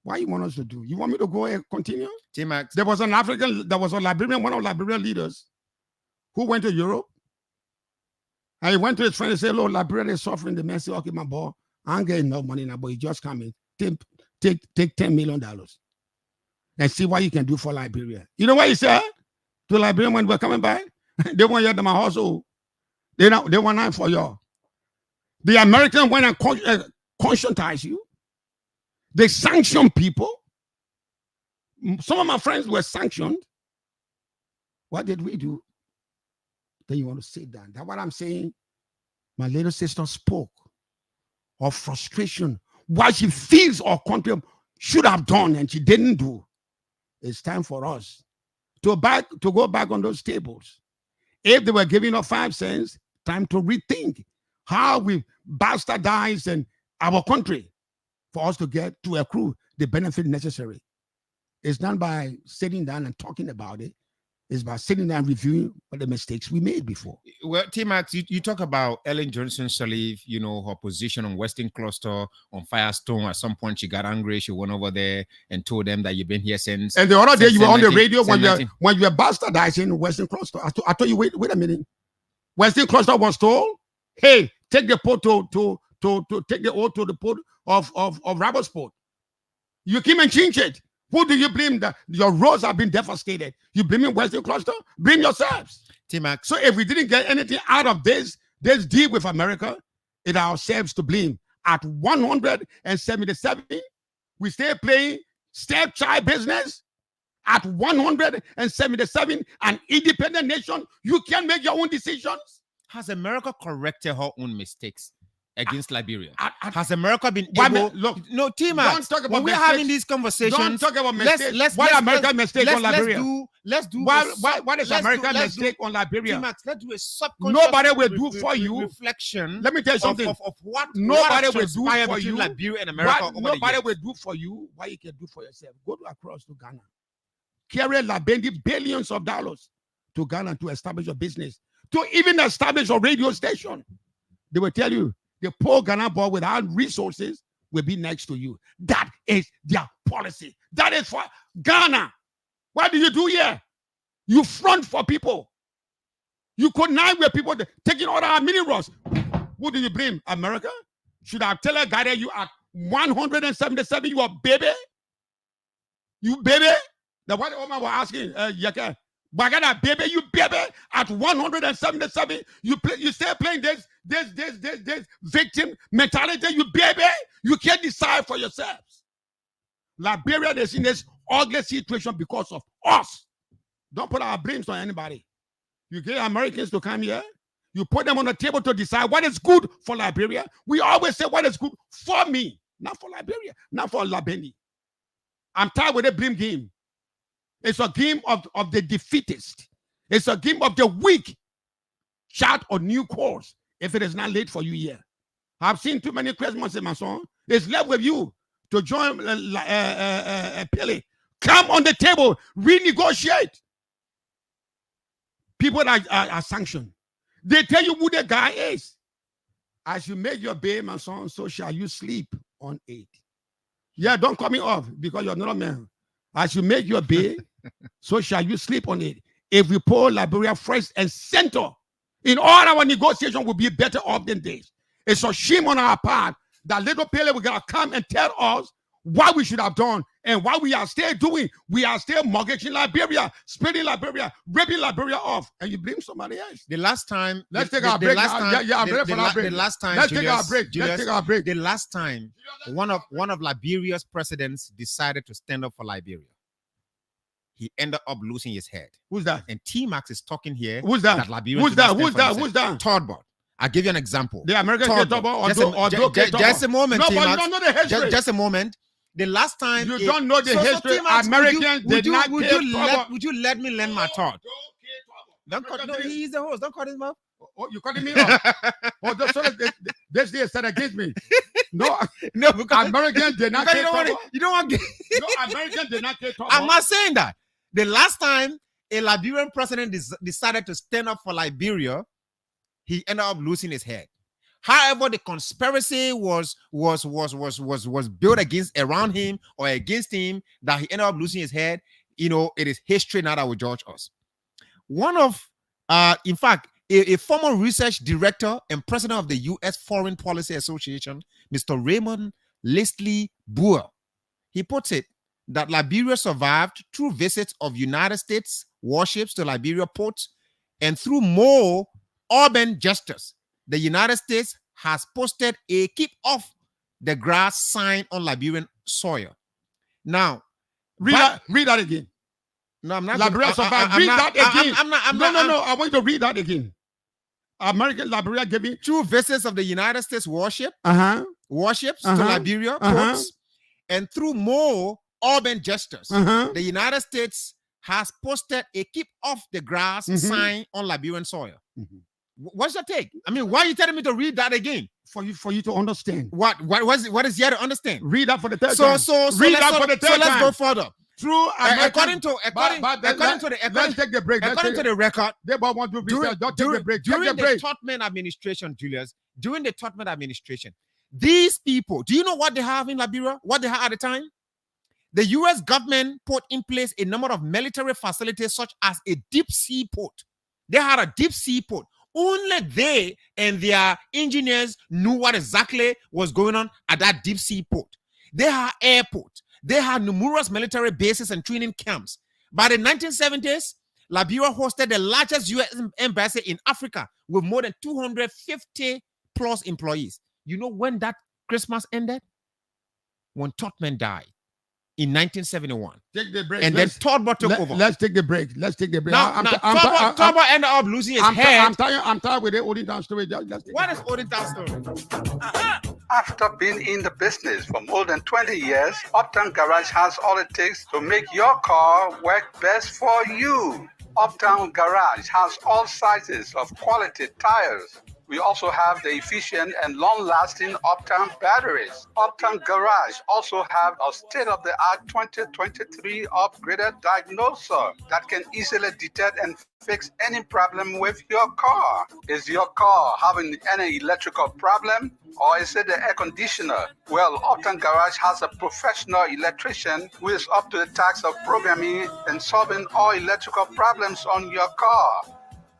What you want us to do? You want me to go and continue? T-Max. There was a Liberian, one of Liberian leaders who went to Europe. And he went to his friend and said, Lord, Liberia is suffering. The man said, okay, my boy, I ain't getting enough money now, but you just come in. Take $10 million and see what you can do for Liberia. You know what he said to Liberia when we're coming back? They want you to my household. They want nothing for y'all. The Americans went and conscientize you. They sanction people. Some of my friends were sanctioned. What did we do? Then you want to sit down. That's what I'm saying. My little sister spoke of frustration. What she feels our country should have done and she didn't do. It's time for us to go back on those tables. If they were giving us 5 cents, time to rethink how we bastardize and our country for us to get to accrue the benefit necessary. It's not by sitting down and talking about it. It's by sitting down and reviewing what the mistakes we made before. Well, T-Max, you talk about Ellen Johnson Sirleaf, her position on Western Cluster, on Firestone. At some point, she got angry. She went over there and told them that you've been here since. And the other day, you were on the radio when you were bastardizing Western Cluster. I told you, wait a minute. Western Cluster was told, hey, take the port to take the oath to the port of Robertsport. You came and changed it. Who do you blame that your roads have been devastated? You blaming Western Cluster? Blame yourselves. T-Max. So if we didn't get anything out of this deal with America, it's ourselves to blame. At 177, we stay playing stepchild business. At 177, an independent nation, you can make your own decisions. Has America corrected her own mistakes against Liberia? Has America been able? Look, no, T-Max. When we're having these conversations, don't talk about mistakes. What America's mistake on Liberia? Let's do. What is America's mistake on Liberia? T-Max, let's do a subconscious. Nobody will do for you reflection. Let me tell you something. Of what nobody will do for you. Liberia and America. Nobody will do for you what you can do for yourself. Go across to Ghana. Carry Larbeindee billions of dollars to Ghana to establish a business, to even establish a radio station. They will tell you the poor Ghana boy without resources will be next to you. That is their policy. That is for Ghana. What do you do here? You front for people. You connive with people taking all our minerals. Who do you blame? America? Should I tell a guy that you at 177, you a baby? You baby? The white woman was asking, Bagada baby, you baby at 177. You stay playing this victim mentality, you baby. You can't decide for yourselves. Liberia is in this ugly situation because of us. Don't put our blames on anybody. You get Americans to come here. You put them on the table to decide what is good for Liberia. We always say what is good for me, not for Liberia, not for Larbeindee. I'm tired with the blame game. It's a game of the defeatist. It's a game of the weak. Chart a new course if it is not late for you here. I've seen too many Christmas in my song. It's left with you to join Pele. Come on the table, renegotiate. People are sanctioned. They tell you who the guy is. As you make your bed, my son, so shall you sleep on it. Yeah, don't call me off because you're not a man. As you make your bed, so shall you sleep on it. If we put Liberia first and center in all our negotiation, will be better off than this. It's a shame on our part that little Pele will gonna come and tell us what we should have done and what we are still doing. We are still mortgaging Liberia, splitting Liberia, ripping Liberia off, and you blame somebody else. The last time, Let's take our break. I'm ready for our break. The last time, let's take our break. Let's take our break. The last time, one of Liberia's presidents decided to stand up for Liberia, he ended up losing his head. Who's that? And T-Max is talking here. Who's that? Who's that? Who's that? Toddbot. I'll give you an example. The American just a moment. No, T-Max. but you don't know the history. Just a moment. The last time you don't know the history, T-Max, Americans did not would you let me lend my thought? No, he's the host. Don't cut his mouth. Oh, you cutting me off? This day said against me. No, because Americans did not care. You don't want. No, Americans did not care. I'm not saying that. The last time a Liberian president decided to stand up for Liberia, he ended up losing his head. However, the conspiracy was built around him or against him that he ended up losing his head. It is history now that will judge us. One of, in fact, a former research director and president of the U.S. Foreign Policy Association, Mr. Raymond Leslie Boer, he puts it that Liberia survived through visits of United States warships to Liberia ports and through more urban gestures. The United States has posted a keep off the grass sign on Liberian soil. Now, read that again. No, I'm not. Liberia survived. Read that again. No. I want you to read that again. American Liberia giving two vessels of the United States warships to Liberia ports, and through more urban gestures, the United States has posted a keep off the grass sign on Liberian soil. What's your take? I mean, why are you telling me to read that again? For you to understand. What is here to understand? Read that for the third time. So let's go further. True. According to let's take the break. According to the record, they want to research. Don't take the break. During the Totman administration, Julius, during the Totman administration, these people, do you know what they have in Liberia? What they had at the time? The U.S. government put in place a number of military facilities such as a deep sea port. They had a deep sea port. Only they and their engineers knew what exactly was going on at that deep sea port. They had airport. They had numerous military bases and training camps. By the 1970s, Liberia hosted the largest U.S. embassy in Africa with more than 250 plus employees. You know when that Christmas ended? When Totman died in 1971. Take the break. And then Toddbot took over. Let's take the break. Now Toddbot ended up losing his head. I'm tired with the Odin Down story. What is Odin Down story? After being in the business for more than 20 years, Uptown Garage has all it takes to make your car work best for you. Uptown Garage has all sizes of quality tires. We also have the efficient and long-lasting Uptown batteries. Uptown Garage also have a state-of-the-art 2023 upgraded diagnoser that can easily detect and fix any problem with your car. Is your car having any electrical problem? Or is it the air conditioner? Well, Uptown Garage has a professional electrician who is up to the task of programming and solving all electrical problems on your car.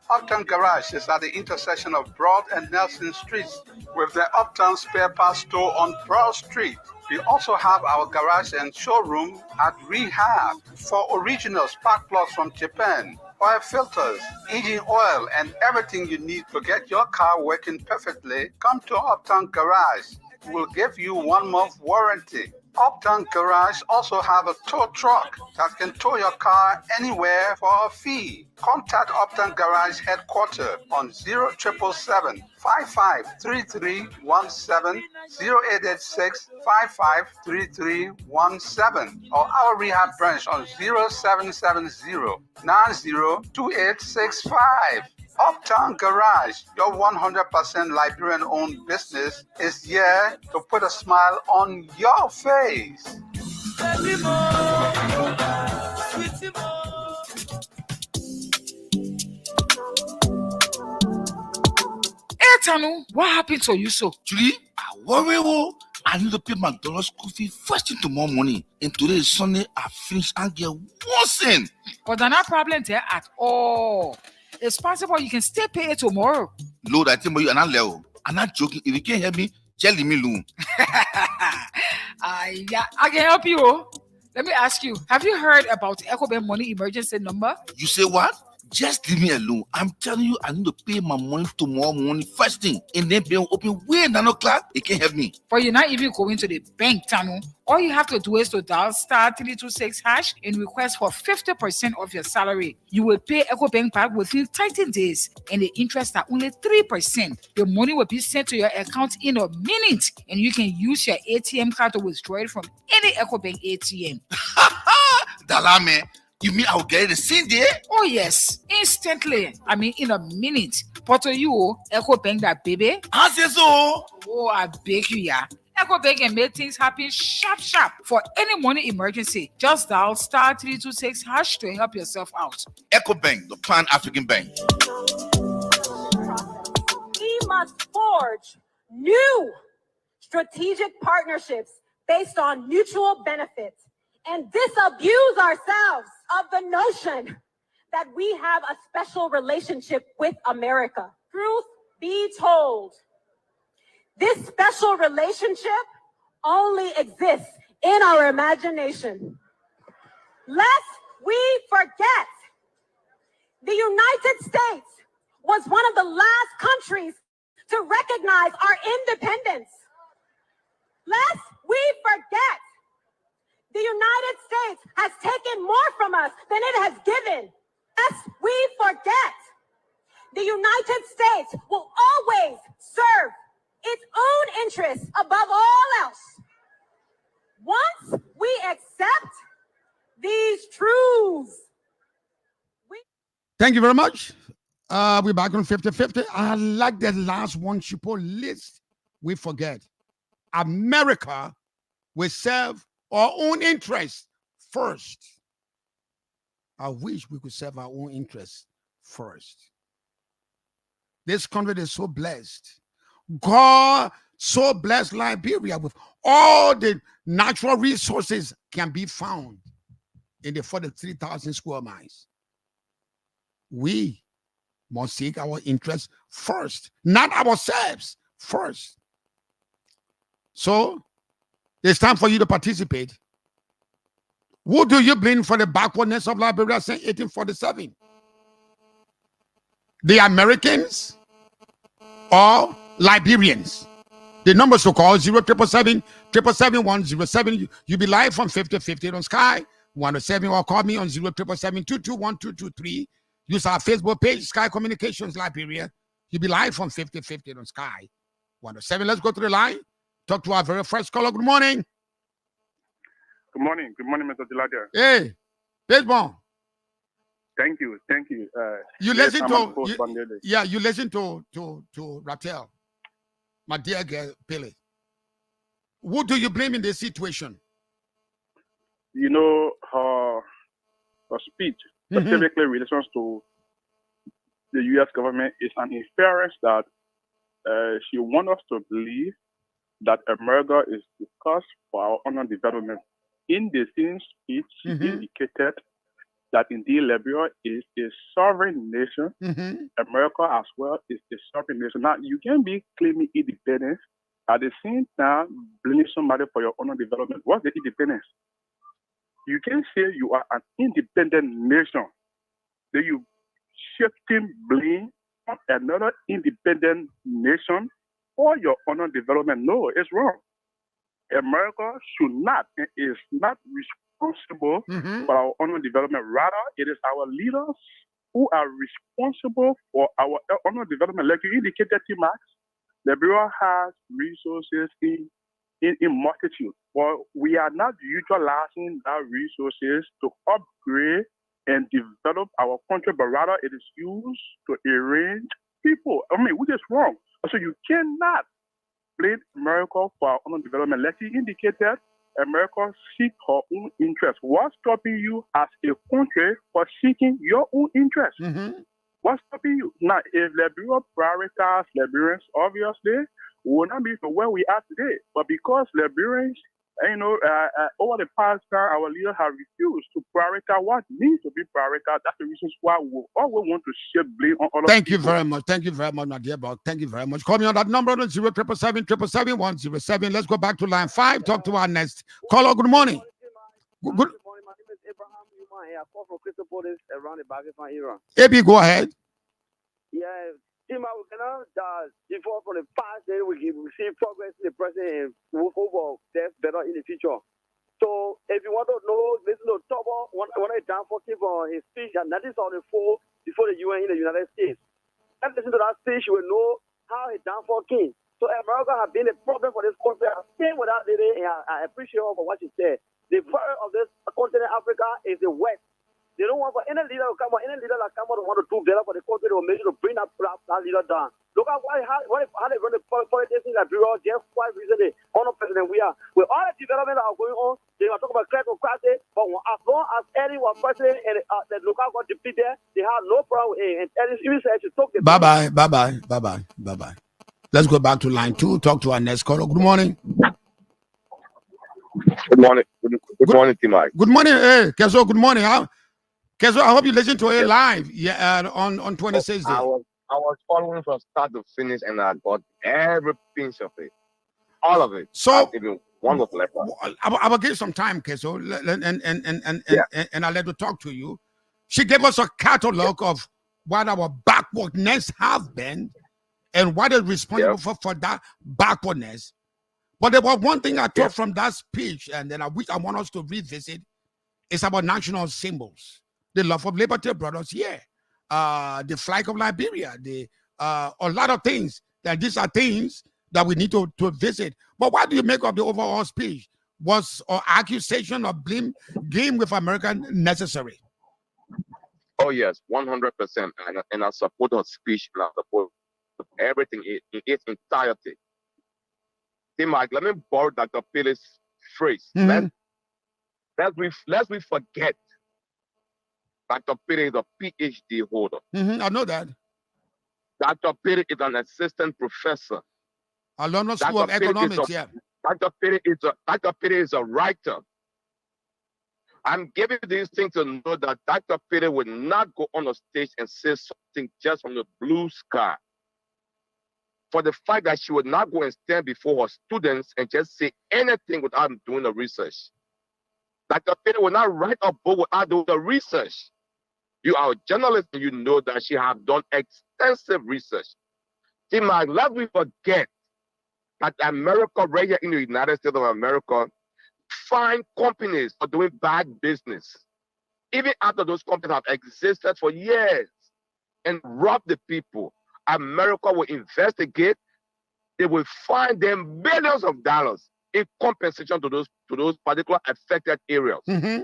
Uptown Garage is at the intersection of Broad and Nelson Streets with the Uptown Spare Parts Store on Broad Street. We also have our garage and showroom at Rehab for original spark plugs from Japan, oil filters, engine oil, and everything you need to get your car working perfectly. Come to Uptown Garage. We'll give you 1 month warranty. Uptown Garage also have a tow truck that can tow your car anywhere for a fee. Contact Uptown Garage headquarters on 0777 553317, 0886 553317, or our rehab branch on 0770 902865. Uptown Garage, your 100% Liberian-owned business, is here to put a smile on your face. Hey, Tanu, what happened to you so? Julie, I worry. I need to pay my dollar school fee first thing tomorrow morning. And today is Sunday. I finish and get one cent. But there's no problem there at all. It's possible you can still pay it tomorrow. Lord, I tell you, I'm not level. I'm not joking. If you can't help me, Jelly me loan. Yeah, I can help you. Oh. Let me ask you, have you heard about EcoBank Money Emergency Number? You say what? Just leave me alone. I'm telling you, I need to pay my money tomorrow morning first thing. And then be open way 9 o'clock. It can't help me. But you're not even going to the bank, Tano. All you have to do is to dial *326# and request for 50% of your salary. You will pay EcoBank back within 13 days, and the interest are only 3%. The money will be sent to your account in a minute, and you can use your ATM card to withdraw it from any EcoBank ATM. Dalame, you mean I'll get it the same day? Oh yes, instantly. I mean in a minute. But to you, EcoBank that baby. I say so. Oh, I beg you, yeah. EcoBank can make things happen sharp. For any money emergency, just dial *326# to help yourself out. EcoBank, the Pan-African Bank. We must forge new strategic partnerships based on mutual benefit and disabuse ourselves of the notion that we have a special relationship with America. Truth be told, this special relationship only exists in our imagination. Lest we forget, the United States was one of the last countries to recognize our independence. Lest we forget, the United States has taken more from us than it has given. Lest we forget, the United States will always serve its own interests above all else. Once we accept these truths, Thank you very much. We're back on 50-50. I like that last one she put list. We forget. America will serve our own interests first. I wish we could serve our own interests first. This country is so blessed. God so blessed Liberia with all the natural resources can be found in the 43,000 square miles. We must seek our interests first, not ourselves first. So it's time for you to participate. Who do you blame for the backwardness of Liberia since 1847? The Americans or Liberians? The numbers to call 077777107. You'll be live from 50-50 on Sky 107, or call me on 077221223. Use our Facebook page, Sky Communications Liberia. You'll be live from 50-50 on Sky 107. Let's go to the line. Talk to our very first caller. Good morning. Good morning, Mr. Jlated. Hey, baseball. Thank you. You yes, listen I'm to you listen to Ratel, my dear girl Pele. Who do you blame in this situation? You know, her speech, specifically relations to the U.S. government, is an inference that she wants us to believe that America is discussed for our own development. In the same speech, she indicated that indeed Liberia is a sovereign nation. America as well is a sovereign nation. Now, you can be claiming independence at the same time blaming somebody for your own development. What's the independence? You can say you are an independent nation. Then you shifting blame on another independent nation for your own development. No, it's wrong. America should not and is not responsible for our own development. Rather, it is our leaders who are responsible for our own development. Like you indicated, T-Max, Liberia has resources in multitude, but we are not utilizing that resources to upgrade and develop our country, but rather it is used to arrange people. Which is wrong. So you cannot blame America for our own development. Like you indicated, America seeks her own interest. What's stopping you as a country for seeking your own interest? What's stopping you? Now, if Liberia prioritizes Liberians, obviously, we will not be to where we are today. But because Liberians And, over the past time, our leaders have refused to prioritize what needs to be prioritized. That's the reason why we always want to shift blame on other Thank people. you very much. Thank you very much, my dear boy. Thank you very much. Call me on that number, 07777 Let's go back to line 5. Talk to our next caller. Good morning. Good morning. My name is Abraham Human here. I call from Crystal Police around the Pakistan era. AB, go ahead. Yeah, Tima, we cannot default from the past. Then we see progress in the present and move over. That's better in the future. So if you want to know, listen to Tobo, one of the downfall came on his speech at 1974 before the UN in the United States. And listen to that speech, you will know how his downfall came. So America has been a problem for this country. I came with that lady, and I appreciate her for what she said. The virus of this continent, Africa, is the West. They don't want for any leader to come out, any leader that come out to want to do better for the country, they will make sure to bring that leader down. Look at how they run the politics in Liberia just quite recently. Under President we are. With all the development that are going on, they are talking about kleptocracy, but as long as Eddie was president and the local got defeated there, they have no problem with it. And Eddie even said she took the... Bye-bye. Let's go back to line 2. Talk to our next caller. Good morning. Good morning. Good morning, Timai. Good morning. Hey, Kezo, good morning. Kezo, I hope you listen to it live. Yeah, on 26th. I was following from start to finish, and I got every pinch of it, all of it. So even one was left. I will give some time, Kezo, and I'll let her talk to you. She gave us a catalog of what our backwardness have been and what is responsible for that backwardness. But there was one thing I took from that speech, and then I want us to revisit. It's about national symbols. The love of liberty brought us here. The flag of Liberia, a lot of things. That these are things that we need to visit. But what do you make of the overall speech? Was or accusation of blame game with America necessary? Oh yes, 100%. And I support her speech, and I support everything in its entirety. See, Mike, let me borrow Dr. Phillips' phrase. Mm-hmm. Lest we forget, Dr. Peter is a PhD holder. Mm-hmm, I know that. Dr. Peter is an assistant professor. I learned at School of Economics, Dr. Peter is a writer. I'm giving these things to know that Dr. Peter would not go on a stage and say something just from the blue sky. For the fact that she would not go and stand before her students and just say anything without doing the research. Dr. Peter will not write a book without doing the research. You are a journalist and you know that she has done extensive research. See, Mike, lest we forget that America, right here in the United States of America, find companies for doing bad business. Even after those companies have existed for years and rob the people, America will investigate. They will find them billions of dollars in compensation to those particular affected areas. Mm-hmm.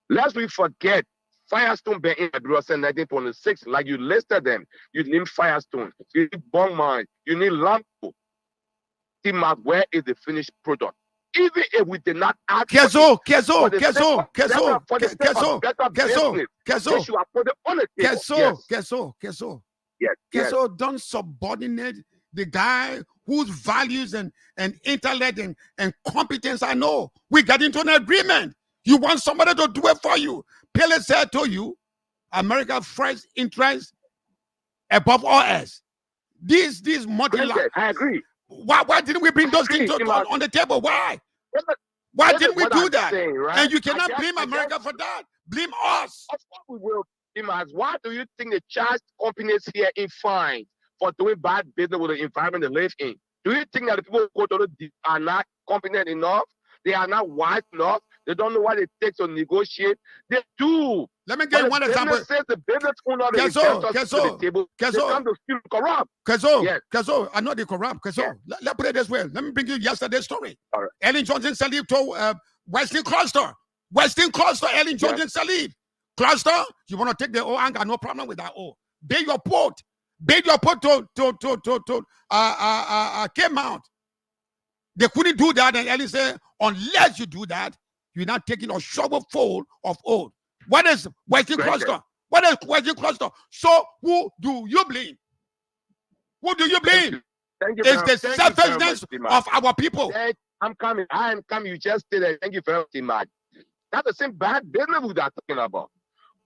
Lest we forget, Firestone Bank in Liberia in 1926, like you listed them. You need Firestone, you need Bongmine, you need Lampo. Where is the finished product? Even if we did not ask Kezo, don't subordinate the guy whose values and intellect and competence I know. We got into an agreement. You want somebody to do it for you. Pele said to you, America first interest above all else. These multilateral. I agree. Why didn't we bring those things on the table? Why? Why didn't we do that? Saying, right? And you cannot blame America for that. Blame us. Of course we will. Why do you think they charge companies here in fines for doing bad business with the environment they live in? Do you think that the people who go to the are not competent enough? They are not wise enough? They don't know what it takes to negotiate? They do. Let me give you one example. The business owner Kezo, I know they corrupt. Kezo, let's put it this way. Let me bring you yesterday's story. Right. Ellen Johnson Sirleaf told Western Cluster, Ellen Johnson Sirleaf. Cluster, you want to take the O, I got no problem with that O. Bid your port to came out. They couldn't do that, and Ellen said, unless you do that, you're not taking a shovel full of oil. What is Western Cluster? What is Western Cluster? So who do you blame? Who do you blame? Thank you it's the selfishness of our people. I'm coming. I am coming. You just stay there. Thank you very much. That's the same bad business we are talking about.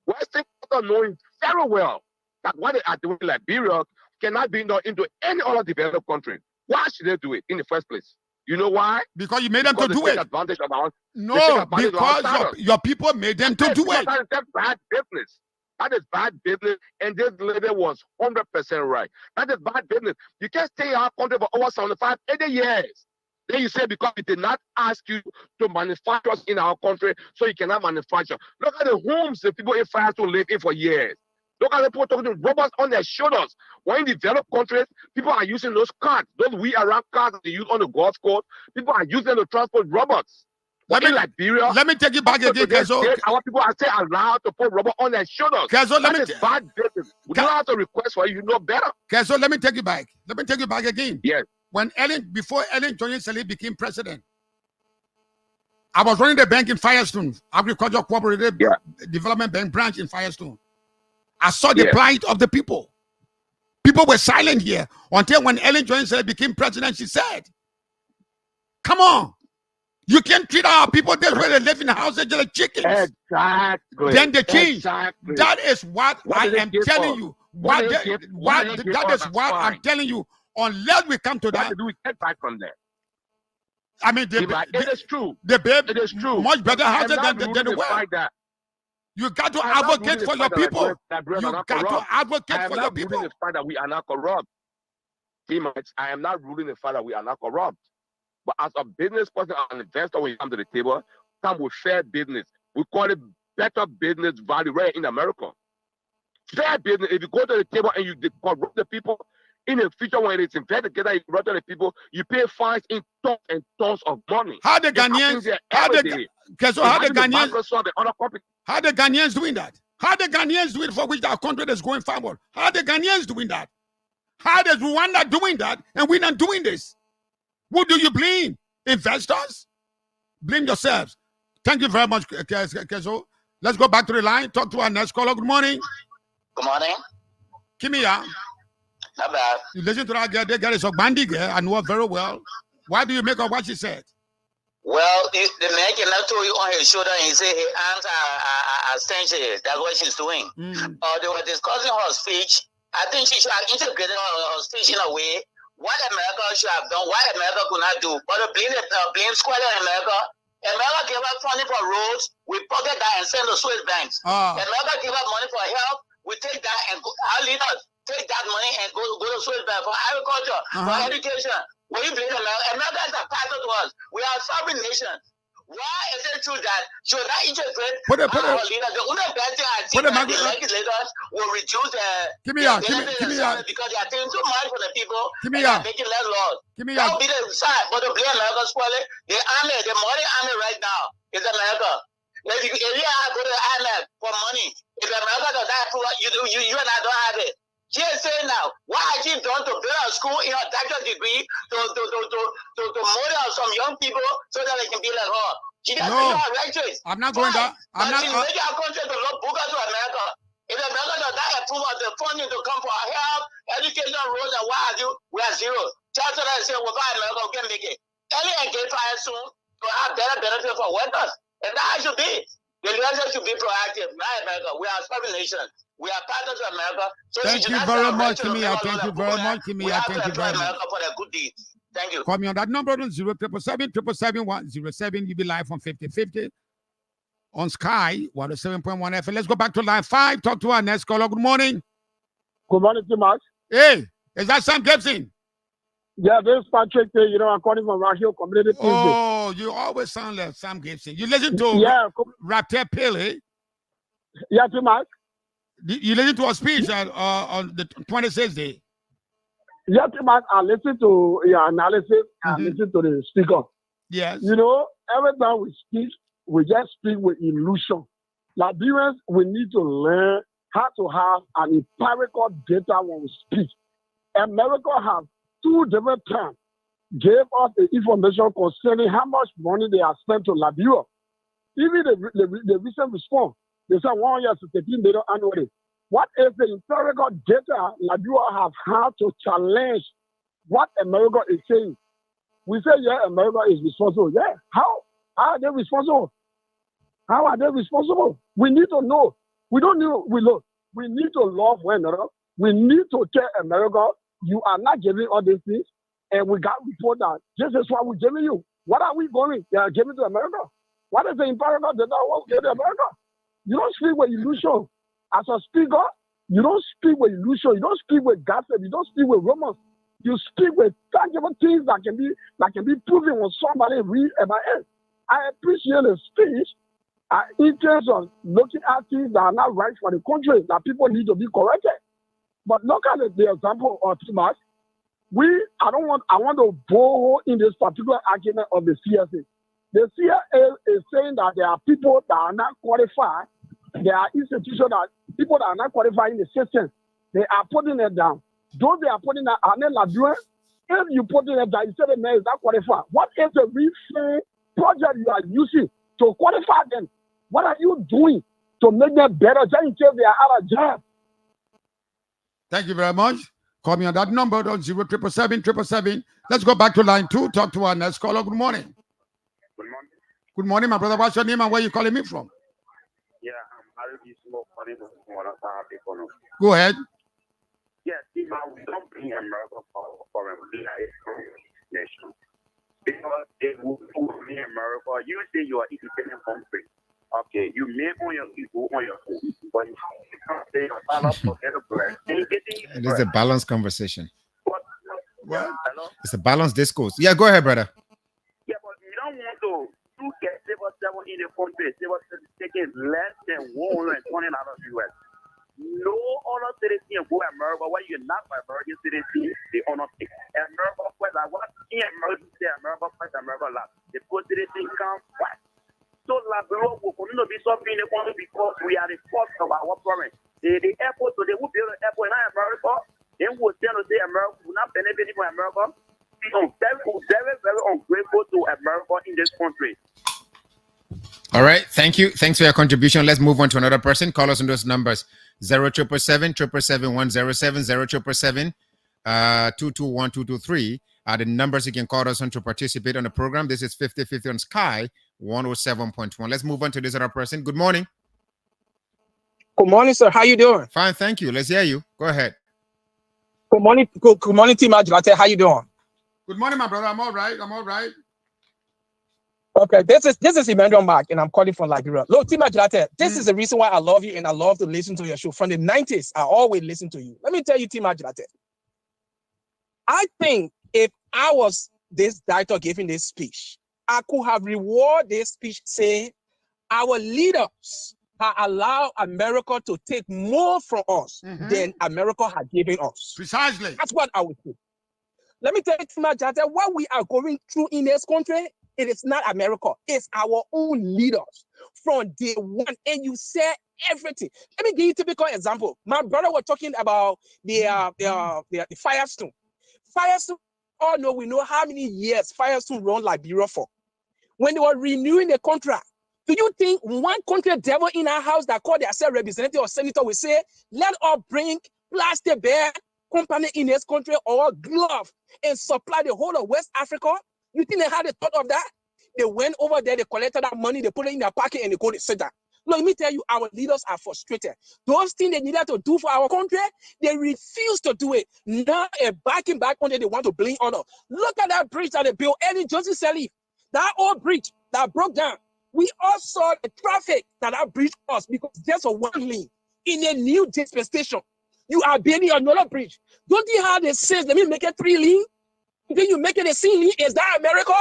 Western culture knowing very well that what they are doing in Liberia cannot be done into any other developed country. Why should they do it in the first place? You know why? Because you made them to do it. Advantage of our, no, because your people made them to do it. That's bad business. That is bad business, and this lady was 100% right. That is bad business. You can't stay in our country for over 75, 80 years. Then you say because we did not ask you to manufacture in our country, so you cannot manufacture. Look at the homes the people in France to live in for years. Look at the people talking to robots on their shoulders. When in developed countries, people are using those carts, those wheel-around cars that they use on the golf course. People are using them to transport robots. Let me take you back again, Kezo. Our people are still allowed to put rubber on their shoulders. Kezo, that is bad business. We don't have to request for you know better. Kezo, let me take you back. Let me take you back again. Yes. Before Ellen Johnson became president, I was running the bank in Firestone, Agricultural Cooperative Development Bank branch in Firestone. I saw the plight of the people. People were silent here until when Ellen Johnson became president, she said, come on. You can't treat our people this way. They live in houses like chickens. Exactly. Then they change. Exactly. That is what I am telling you. That is what I'm telling you. Unless we come to that, do we get back from there? I mean, it is true. It is true. Much better houses than the world. You got to advocate for your people. You got to advocate for your people. I am not ruling the fact that we are not corrupt. I am not ruling the fact that we are not corrupt. But as a business person, an investor, when you come to the table, come with fair business. We call it better business value right in America. Fair business. If you go to the table and you corrupt the people, in the future when it's invested together, you corrupt the people, you pay fines in tons and tons of money. How the Ghanaians doing that? How the Ghanaians do it for which our country is going forward? How the Ghanaians doing that? How does Rwanda doing that and we're not doing this? Who do you blame? Investors? Blame yourselves. Thank you very much, Kezo. Let's go back to the line. Talk to our next caller. Good morning. Good morning. Kimia. Not bad. You listen to that girl. That girl is a bandy girl. I know her very well. Why do you make her what she said? Well, the man cannot throw you on his shoulder and say her arms are extensions. That's what she's doing. They were discussing her speech. I think she should have integrated her speech in a way. What America should have done, what America could not do. But blame squad in America. America gave us money for roads. We pocket that and send to Swiss banks. America gave us money for health. We take that and our leaders take that money and go to Swiss bank for agriculture, for education. When you blame America, America is a partner to us. We are a sovereign nation. Why is it true that should not integrate our leaders? The only bad thing I think that the legislators will reduce because they are taking too much for the people and they are making less laws. That will be the side. But the blame America squarely, the army, the money army right now is America. If you go to the IMF for money, if America does not approve, you and I don't have it. She is saying now, what has she done to build a school in her doctorate degree to model some young people so that they can be like her? She doesn't know her righteous. I'm not going that. But she's making our country to look booger to America. If America does not approve of the funding to come for our health, education, roads, and what have you, we are zero. Chancellor said, without America, we can make it. Ellie and get fired soon to have better benefit for workers. And that should be. The leadership should be proactive. Not America. We are a sovereign nation. We are partners of America. So thank you very much, Kimia. Thank you very much, Kimia. Thank you very much. For their good deeds. Thank you. Call me on that number on 07777 You be live on 5050 on Sky 107.1 FM. Let's go back to line 5. Talk to our next caller. Good morning. Good morning, Timash. Hey, is that Sam Gibson? Yeah, this is Patrick. I'm calling from Rahio Community. Oh, you always sound like Sam Gibson. You listen to Raptor Pele. Yeah, Timash. You listen to a speech on the 26th day. Yeah, Timash. I listen to your analysis and listen to the speaker. Yes. You know, every time we speak, we just speak with illusion. Liberians, we need to learn how to have an empirical data when we speak. America has 2 different times gave us the information concerning how much money they have spent to Liberia. Even the recent response, they said 1 year to 13 million annually. What is the empirical data Liberia have had to challenge what America is saying? We say, yeah, America is responsible. Yeah, how are they responsible? How are they responsible? We need to know. We don't need. We need to love one another. We need to tell America, you are not giving all these things, and we got report that this is what we're giving you. What are we going? They are giving to America. What is the imperative that I want to give to America? You don't speak with illusion. As a speaker, you don't speak with illusion. You don't speak with gossip. You don't speak with rumors. You speak with tangible things that can be proven when somebody read about it. I appreciate the speech in terms of looking at things that are not right for the country, that people need to be corrected. But look at the example of Timas. I want to borrow in this particular argument of the CSA. The CIA is saying that there are people that are not qualified. There are institutions that people that are not qualified in the system. They are putting it down. Those they are putting that are not Labrador. If you put it down, you say the man is not qualified. What is the real project you are using to qualify them? What are you doing to make them better just in case they are out of job? Thank you very much. Call me on that number, 07777. Let's go back to line 2. Talk to our next caller. Good morning. Good morning. Good morning, my brother. What's your name and where you calling me from? Yeah, I'm Harry Smoke calling from Go ahead. Yeah, see, now we don't bring America for a nation. Because they will bring America. You say you are independent country. Okay, you make on your people on your food, but you can't say you're not for It is a balanced conversation. What? Hello? It's a balanced discourse. Yeah, go ahead, brother. Yeah, but you don't want to get civil 7 in the country. Civil taking less than $120 US. No other citizen go America where you're not American citizen, they honor take. America first, I want in emergency, America first, America last. The good citizen come first. So Liberia will continue to be something in the country because we are the first of our province. The airport, so they will build an airport in America. They will tell us that America will not benefit from America. I'm very, very ungrateful to America in this country. All right, thank you. Thanks for your contribution. Let's move on to another person. Call us on those numbers: 0777 777 107 221 223 are the numbers you can call us on to participate on the program. This is 50/50 on Sky 107.1. Let's move on to this other person. Good morning. Good morning, sir. How you doing? Fine, thank you. Let's hear you. Go ahead. Good morning, Team Jlated. How you doing? Good morning, my brother. I'm all right. Okay, this is Emmanuel Mark, and I'm calling from Liberia. Look, Team Jlated, this is the reason why I love you, and I love to listen to your show. From the 90s, I always listen to you. Let me tell you, Team Jlated, I think if I was this director giving this speech, I could have rewarded this speech saying our leaders have allowed America to take more from us than America had given us. Precisely. That's what I would say. Let me tell you, Team Jlated, what we are going through in this country, it is not America. It's our own leaders from day one. And you said everything. Let me give you a typical example. My brother was talking about the Firestone. Firestone, we know how many years Firestone run Liberia for. When they were renewing the contract, do you think one country devil in our house that called themselves representative or senator will say, let us bring plastic bag company in this country or glove and supply the whole of West Africa? You think they had a thought of that? They went over there, they collected that money, they put it in their pocket, and they go to sit down. Look, let me tell you, our leaders are frustrated. Those things they needed to do for our country, they refuse to do it. Now, backing back on it, they want to blame on us. Look at that bridge that they built, Eddie Johnson Sally. That old bridge that broke down. We all saw the traffic that bridge us because there's a one lane. In a new dispensation, you are building another bridge. Don't you have the sense? Let me make it 3 lane. Then you make it a single. Is that America?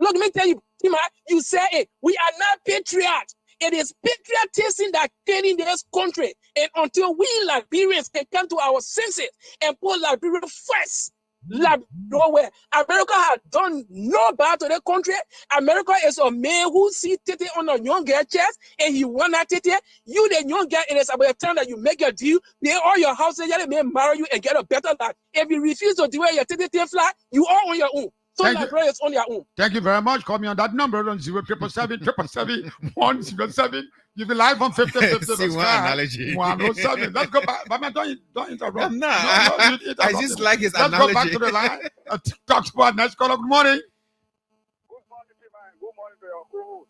Look, let me tell you, Tima, you say it. We are not patriots. It is patriotism that came in this country. And until we Liberians can come to our senses and put Liberia first, nowhere. America has done no bad to the country. America is a man who sees Tete on a young girl chest and he want that Tete. You, the young girl, it is about the time that you make a deal, pay all your houses, you may marry you and get a better life. If you refuse to do it, your Tete fly, you are on your own. So Liberia is on your own. Thank you very much. Call me on that number on 0777 107 You've been live on 50-50. See one analogy. 107. Let's go back. But man, don't interrupt. No, you interrupt I just me. like his Let's analogy. go back to the line. Talk to our next caller. Good morning. Good morning, man. Good morning to your co-host.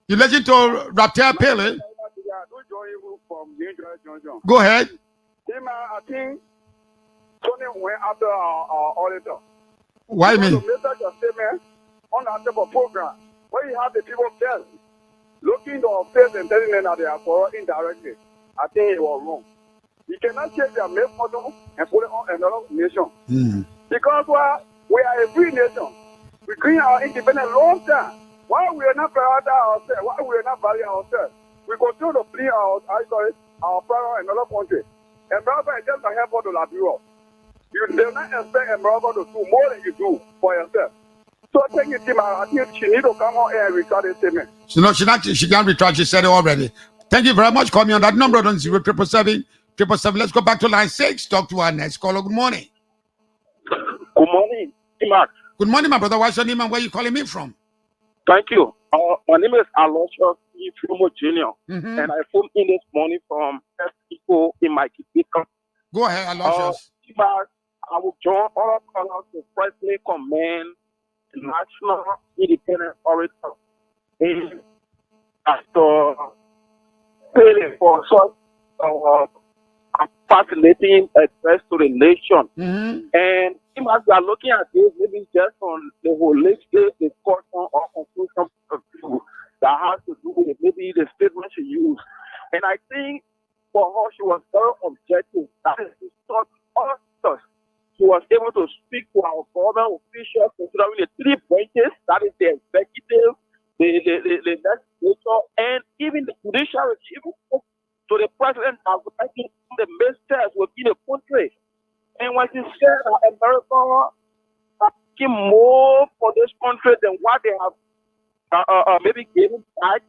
You listen to Raptor Pele. Go ahead. I think Tony went after our auditor. Why me? To make such a statement on that type of program, where you have the people there looking to our face and telling them that they are for indirectly, I think it was wrong. You cannot take their main photo and put it on another nation. Because we are a free nation. We gained our independence long time. Why we are not prioritize ourselves? Why we are not value ourselves? We continue to play our power in another country. America is just a helper to Liberia. You do not expect America to do more than you do for yourself. So thank you, Tim. I think she need to come on air and retract this statement. She can't retract. She said it already. Thank you very much. Call me on that number on 0777. Let's go back to line 6. Talk to our next caller. Good morning. Good morning, Mark. Good morning, my brother. What's your name and where are you calling me from? Thank you. My name is Aloysius Ifimo Jr. And I phoned in this morning from people in my Kipika. Go ahead, Aloysius. I will join all callers to firstly commend the National Independent Orator and Dr. Pele for such fascinating address to the nation. And as we are looking at this, maybe just on the holistic discussion or conclusion of view that has to do with maybe the statement she used. And I think for her, she was very objective. That is to start us. She was able to speak to our government officials, considering the 3 branches, that is the executive, the legislature, and even the judiciary, even to the president as the ministers within the country. And when she said that America is taking more for this country than what they have maybe given back,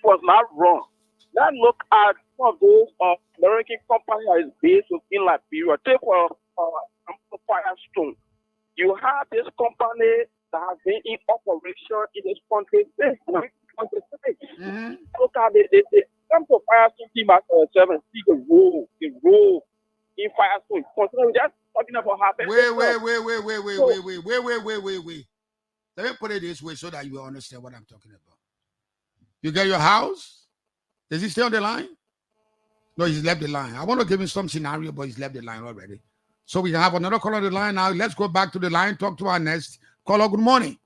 was not wrong. Let's look at some of those American companies that is based within Liberia. Take Firestone. You have this company that has been in operation in this country since 1926. Look at the come to Firestone team at 7, see the role in Firestone. Considering just talking about happening. Wait. Let me put it this way so that you will understand what I'm talking about. You get your house? Is he still on the line? No, he's left the line. I want to give him some scenario, but he's left the line already. So we have another caller on the line now. Let's go back to the line, talk to our next caller. Good morning.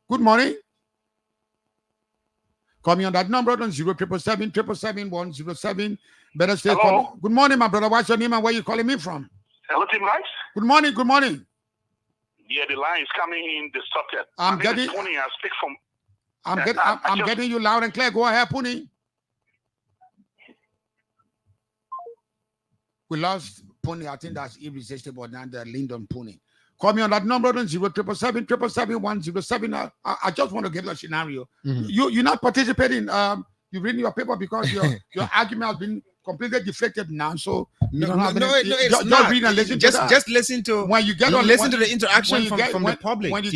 Good morning. Call me on that number on 0777-777-107. Better stay. Good morning, my brother. What's your name and where you calling me from? Hello, Team Lights. Good morning. Yeah, the line is coming in distorted. I'm getting you loud and clear. Go ahead, Puni. We lost Puni. I think that's irresistible. Now they're leaned on Puni. Call me on that number on 0777-777-107. I just want to give you a scenario. You're not participating. You read your paper because your argument has been completely deflected now. So you don't have just read and listen to that. Just listen to when you get listen to the interaction from the public. When you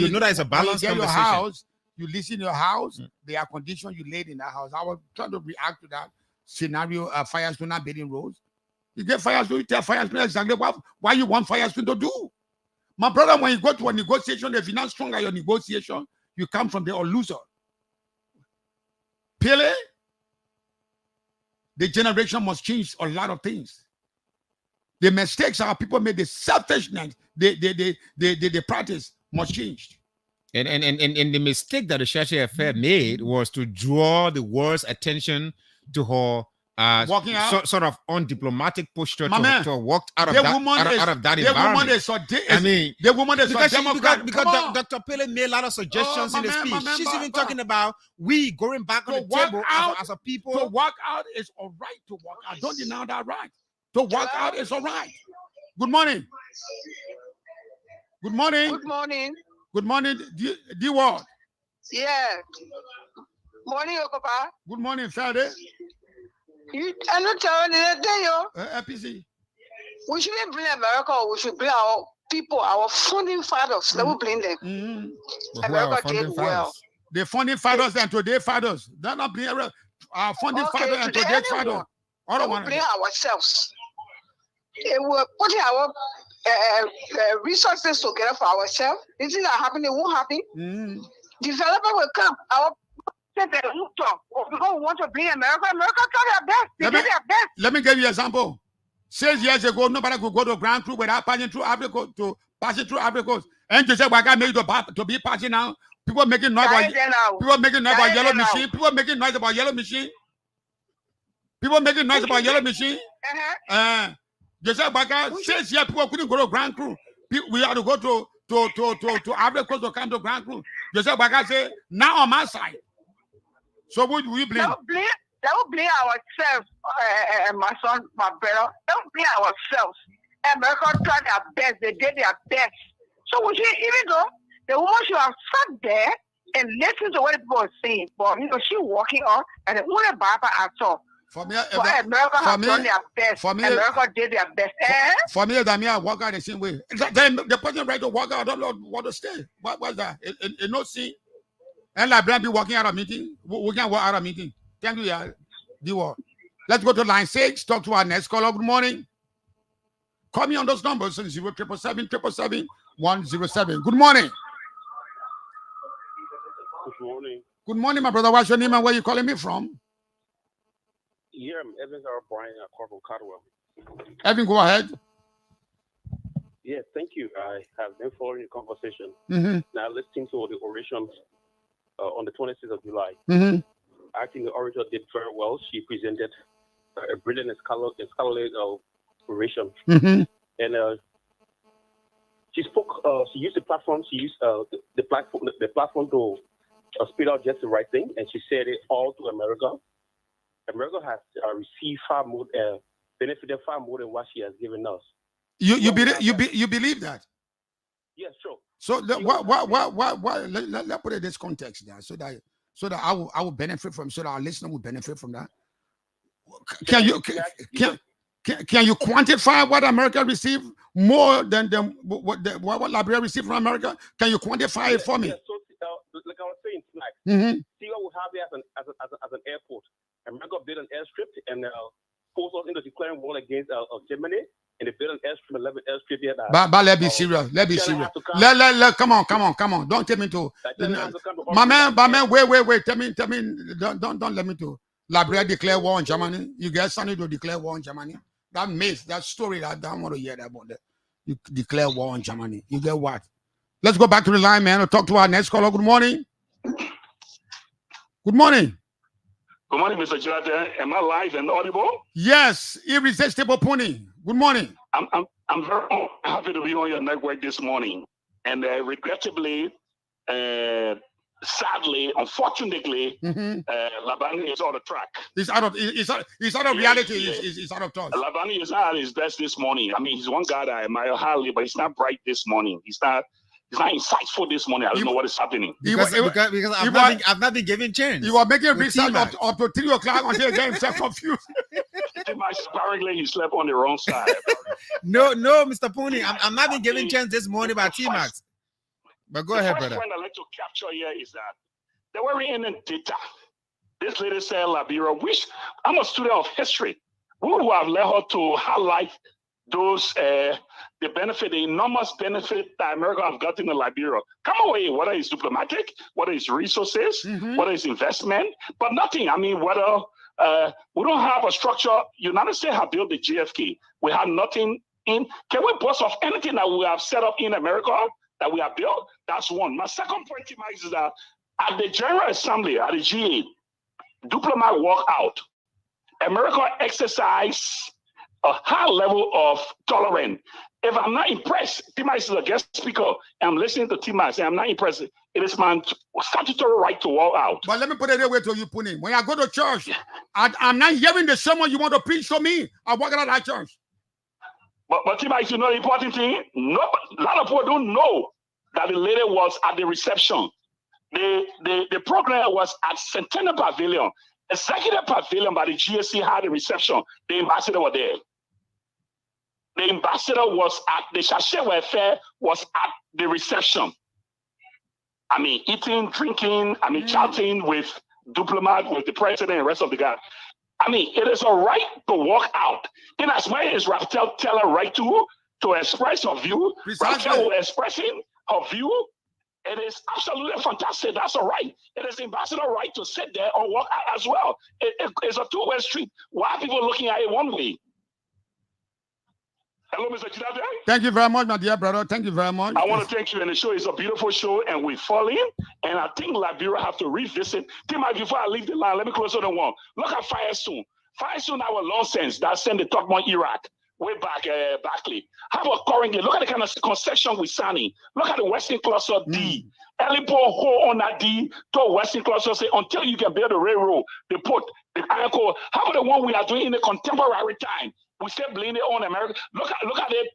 know that it's a balance conversation. Your house, you listen in your house, the air condition you laid in that house. I was trying to react to that scenario. Firestone not building roads. You get Firestone, you tell Firestone exactly why you want Firestone to do. My brother, when you go to a negotiation, if you're not strong at your negotiation, you come from there a loser. Pele, the generation must change a lot of things. The mistakes our people made, the selfishness, the practice must change. And the mistake that the Shashi affair made was to draw the world's attention to her walking out, sort of undiplomatic posture to walk out of that environment. The woman is Democrat. Because Dr. Pele made a lot of suggestions in the speech. She's even talking about we going back on the table as a people. To walk out is all right. To walk out, don't deny that right. To walk out is all right. Good morning. Good morning. Good morning. Good morning, D-Ward. Yeah. Morning, Okopa. Good morning, Friday. I'm not telling you that day, APC. We shouldn't blame America. We should blame our people, our founding fathers. Let me blame them. America did well. The founding fathers and today's fathers. They're not being founding fathers and today's fathers. We will bring ourselves. We're putting our resources together for ourselves. This is not happening. It won't happen. Developer will come. Our because we want to bring America. America try their best. They do their best. Let me give you an example. 6 years ago, nobody could go to Grand Cru without passing through Africa to passing through Africa. And to say, "Why can't make to be passing now?" People making noise about yellow machine. People making noise about yellow machine. People making noise about yellow machine. Joseph Baga, 6 years people couldn't go to Grand Cru. We had to go to Africa to come to Grand Cru. Joseph Baga say, "Now on my side." So what do we blame? They will blame ourselves, my son, my brother. They will blame ourselves. America tried their best. They did their best. So we should, even though the woman should have sat there and listened to what the people were saying, but she walking on and the only Baba at all. For me, America has done their best. America did their best. For me, I walk out the same way. The person right to walk out, I don't want to stay. What's that? It no see. And Larbeindee be walking out of meeting. We can walk out of meeting. Thank you, yeah. Let's go to line 6. Talk to our next caller. Good morning. Call me on those numbers 0777 107. Good morning. Good morning. Good morning, my brother. What's your name and where you calling me from? Yeah, I'm Evan Brian. I call from Cardwell. Evan, go ahead. Yeah, thank you. I have been following the conversation. Now listening to the orations on the 26th of July. I think the orator did very well. She presented a brilliant scholarly oration. And she spoke. She used the platform. She used the platform to speak out just the right thing, and she said it all to America. America has received far more, benefited far more than what she has given us. You believe that? Yes, sure. So let's put it in this context there, so that I will benefit from, so that our listener will benefit from that. Can you quantify what America received more than what Liberia received from America? Can you quantify it for me? Yes, so like I was saying tonight, see what we have here as an airport. America built an airstrip and forced us into declaring war against Germany. And they built an airstrip, 11 airstrip here. But let's be serious. Let's be serious. Come on. Don't take me to my man. Wait. Tell me. Don't let me to. Liberia declare war on Germany. You get something to declare war on Germany? That myth, that story, that I don't want to hear that about that. You declare war on Germany. You get what? Let's go back to the line, man. We'll talk to our next caller. Good morning. Good morning. Good morning, Mr. Jlated. Am I live and audible? Yes, irresistible pony. Good morning. I'm very happy to be on your network this morning. And regrettably, sadly, unfortunately, Larbeindee is out of track. He's out of reality. He's out of touch. Larbeindee is not at his best this morning. I mean, he's one guy that I admire highly, but he's not bright this morning. He's not insightful this morning. I don't know what is happening. Because I've not been given chance. You are making research up to 3 o'clock until again himself confused. Apparently, he slept on the wrong side. No, Mr. Pony, I'm not being given chance this morning by T-Max. But go ahead, brother. The point I'd like to capture here is that there were any data. This lady said Liberia, which I'm a student of history. We would have led her to highlight those the enormous benefit that America have gotten in Liberia. Come away, whether it's diplomatic, whether it's resources, whether it's investment, but nothing. I mean, whether we don't have a structure. United States have built the JFK. We have nothing in. Can we boast of anything that we have set up in America that we have built? That's one. My second point is that at the General Assembly, at the G8, diplomat walk out. America exercise a high level of tolerance. If I'm not impressed, T-Max is a guest speaker, and I'm listening to T-Max, and I'm not impressed, it is my statutory right to walk out. But let me put it away to you, Puni. When I go to church, I'm not hearing the sermon you want to preach to me. I walk out of that church. But T-Max, you know the important thing? A lot of people don't know that the lady was at the reception. The program was at Centennial Pavilion. Executive Pavilion by the GSC had a reception. The ambassador was there. The ambassador was at the Shasheway Fair, was at the reception. I mean, eating, drinking, I mean, chatting with diplomat, with the president and the rest of the guys. I mean, it is a right to walk out. In as much as Raphael tell a right to express her view, Raphael expressing her view, it is absolutely fantastic. That's a right. It is ambassador right to sit there or walk out as well. It's a two-way street. Why are people looking at it one way? Hello, Mr. Jlated. Thank you very much, my dear brother. Thank you very much. I want to thank you, and the show is a beautiful show, and we fall in. And I think Liberia have to revisit. Before I leave the line, let me close on the one. Look at Firestone. Firestone, our nonsense that sent the Tokman Iraq way back, Barclay. How about currently? Look at the kind of concession we're signing. Look at the Western Cluster D. Elipo hole on that D to Western Cluster say until you can build a railroad, they put the iron core. How about the one we are doing in the contemporary time? We still blame it on America. Look at the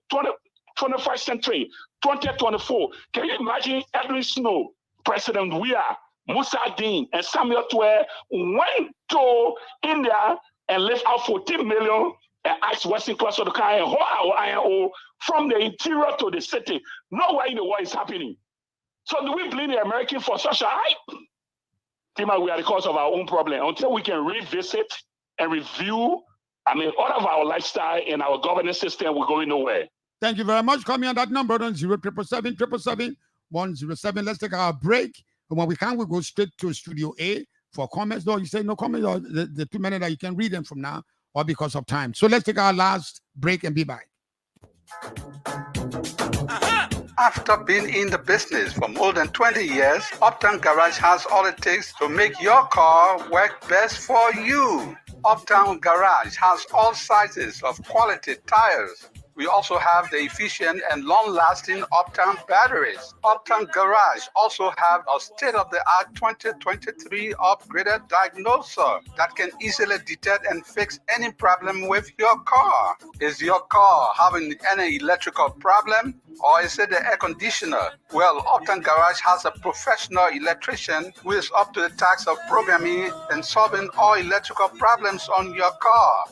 21st century, 2024. Can you imagine Edwin Snow, President Weah, Musa Dean, and Samuel Twe went to India and left out 14 million and asked Western Cluster to carry and hold our iron ore from the interior to the city. Nowhere in the world is happening. So do we blame the American for such a hype? Tima, we are the cause of our own problem. Until we can revisit and review, I mean, all of our lifestyle and our governance system, we're going nowhere. Thank you very much. Call me on that number on 07777 Let's take our break. And when we can, we go straight to Studio A for comments. No, you say no comments, or the 2 minutes that you can read them from now, or because of time. So let's take our last break and be back. After being in the business for more than 20 years, Uptown Garage has all it takes to make your car work best for you. Uptown Garage has all sizes of quality tires. We also have the efficient and long-lasting Uptown batteries. Uptown Garage also have a state-of-the-art 2023 upgraded diagnoser that can easily detect and fix any problem with your car. Is your car having any electrical problem, or is it the air conditioner? Well, Uptown Garage has a professional electrician who is up to the task of programming and solving all electrical problems on your car.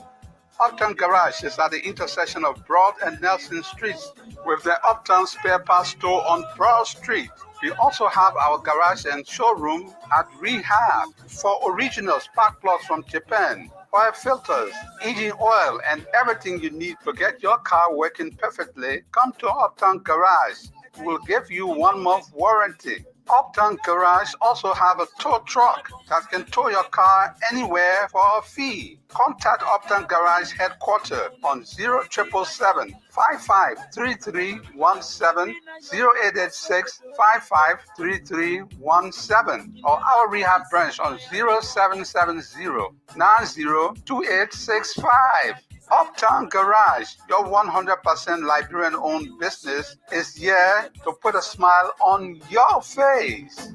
Uptown Garage is at the intersection of Broad and Nelson Streets with the Uptown Spare Parts Store on Broad Street. We also have our garage and showroom at Rehab for original spark plugs from Japan, oil filters, engine oil, and everything you need to get your car working perfectly. Come to Uptown Garage. We'll give you 1 month warranty. Uptown Garage also have a tow truck that can tow your car anywhere for a fee. Contact Uptown Garage headquarters on 0777 553317, 0886 553317, or our rehab branch on 0770 902865. Uptown Garage, your 100% Liberian-owned business, is here to put a smile on your face.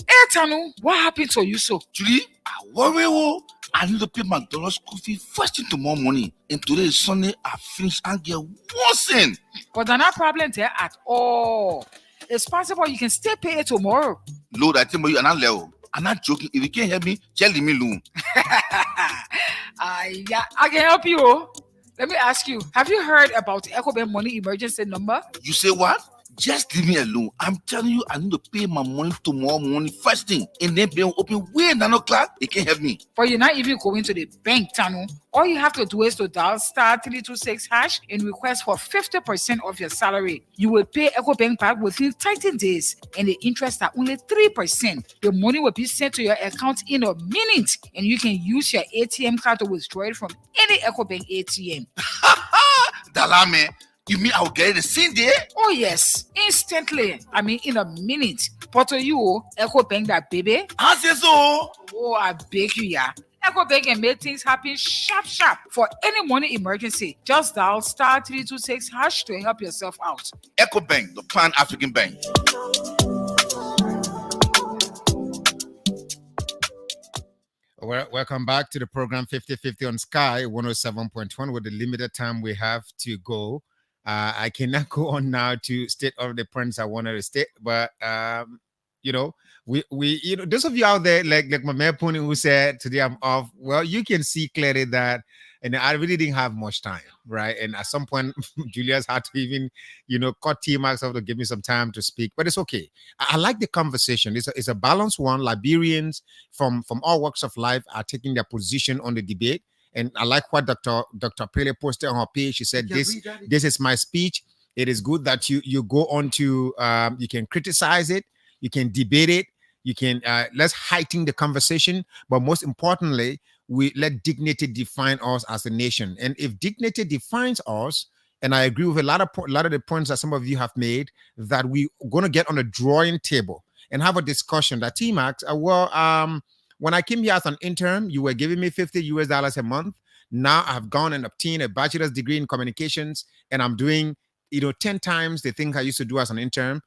Hey, Tanu, what happened to you so? Julie, I worry. I need to pay my dollar school fee first thing tomorrow morning. And today is Sunday. I finish and get one cent. But there's no problem there at all. It's possible you can still pay it tomorrow. Lord, I tell you, I'm not level. I'm not joking. If you can't help me, tell me alone. Yeah, I can help you. Let me ask you, have you heard about EcoBank money emergency number? You say what? Just leave me alone. I'm telling you, I need to pay my money tomorrow morning first thing. And then be open way 9 o'clock. It can't help me. But you're not even going to the bank, Tanu. All you have to do is to dial *326# and request for 50% of your salary. You will pay EcoBank back within 30 days, and the interest are only 3%. The money will be sent to your account in a minute, and you can use your ATM card to withdraw it from any EcoBank ATM. Dalame, you mean I'll get it the same day? Oh yes, instantly. I mean in a minute. But to you, EcoBank that baby. I say so. Oh, I beg you, yeah. EcoBank can make things happen sharp. For any money emergency, just dial *326# to help yourself out. EcoBank, the Pan-African Bank. Welcome back to the program 50/50 on Sky 107.1 with the limited time we have to go. I cannot go on now to state all the points I wanted to state, but we those of you out there like my man Pony who said today I'm off. Well, you can see clearly that And I really didn't have much time, right? And at some point, Julius had to even, cut T-Max off to give me some time to speak. But it's okay. I like the conversation. It's a balanced one. Liberians from all walks of life are taking their position on the debate. And I like what Dr. Pele posted on her page. She said, this is my speech. It is good that you go on to, you can criticize it, you can debate it, you can, let's heighten the conversation. But most importantly, we let dignity define us as a nation. And if dignity defines us, and I agree with a lot of the points that some of you have made, that we're going to get on a drawing table and have a discussion that T-Max, when I came here as an intern, you were giving me $50 a month. Now I've gone and obtained a bachelor's degree in communications, and I'm doing, 10 times the thing I used to do as an intern.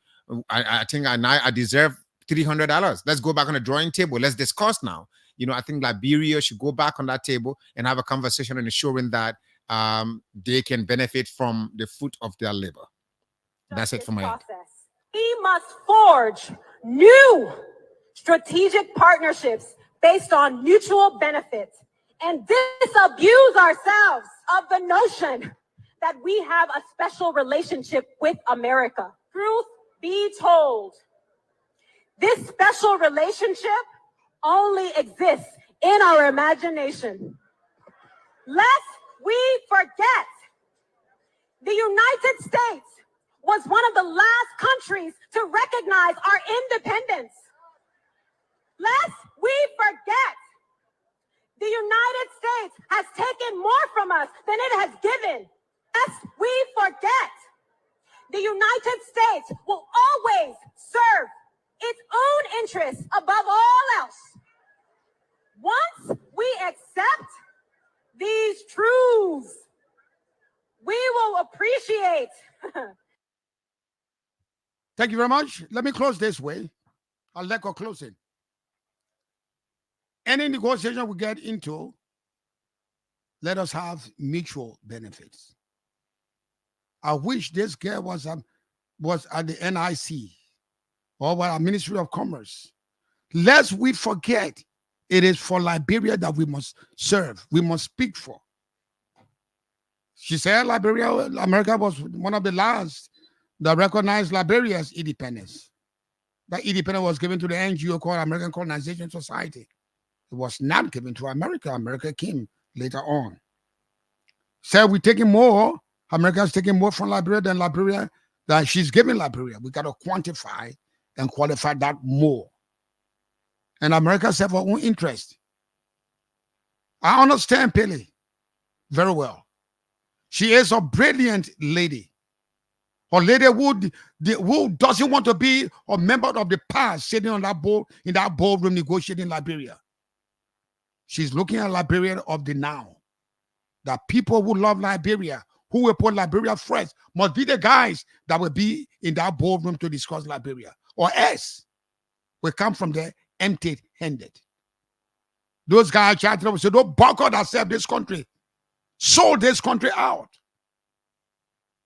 I think I deserve $300. Let's go back on the drawing table. Let's discuss now. I think Liberia should go back on that table and have a conversation on ensuring that they can benefit from the fruit of their labor. That's it for my end. We must forge new strategic partnerships based on mutual benefit and disabuse ourselves of the notion that we have a special relationship with America. Truth be told, this special relationship only exists in our imagination. Lest we forget, the United States was one of the last countries to recognize our independence. Lest we forget, the United States has taken more from us than it has given. Lest we forget, the United States will always serve its own interests above all else. Once we accept these truths, we will appreciate. Thank you very much. Let me close this way. I'll let go close it. Any negotiation we get into, let us have mutual benefits. I wish this girl was at the NIC or at Ministry of Commerce. Lest we forget, it is for Liberia that we must serve. We must speak for. She said America was one of the last that recognized Liberia's independence. That independence was given to the NGO called American Colonization Society. It was not given to America. America came later on. Said we're taking more. America's taking more from Liberia than she's giving Liberia. We got to quantify and qualify that more. And America serves her own interest. I understand Pele very well. She is a brilliant lady. A lady who doesn't want to be a member of the past sitting on that board in that boardroom negotiating Liberia. She's looking at Liberia of the now. The people who love Liberia, who will put Liberia first, must be the guys that will be in that boardroom to discuss Liberia. Or else we come from there empty-handed. Those guys chatting up, say, don't buckle ourselves this country. Sold this country out.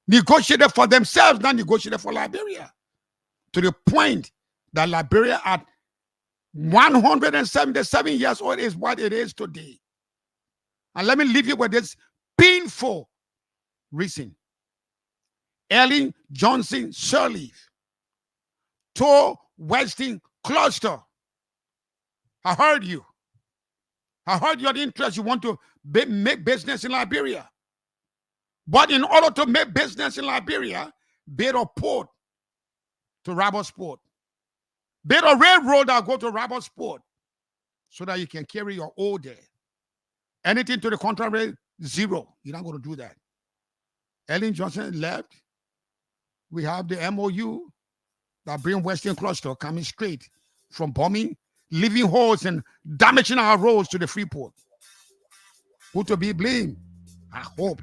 Negotiated for themselves, not negotiated for Liberia. To the point that Liberia at 177 years old is what it is today. And let me leave you with this painful reason. Ellen Johnson Sirleaf told Weston Cluster, I heard you. I heard your interest. You want to make business in Liberia. But in order to make business in Liberia, build a port to Robertsport. Build a railroad that go to Robertsport so that you can carry your ore there. Anything to the contrary, zero. You're not going to do that. Ellen Johnson left. We have the MOU that bring Western Cluster coming straight from bombing, leaving holes and damaging our roads to the free port. Who to be blamed? I hope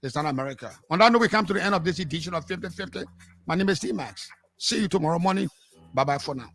it's not America. On that note, we come to the end of this edition of 50-50. My name is T-Max. See you tomorrow morning. Bye-bye for now.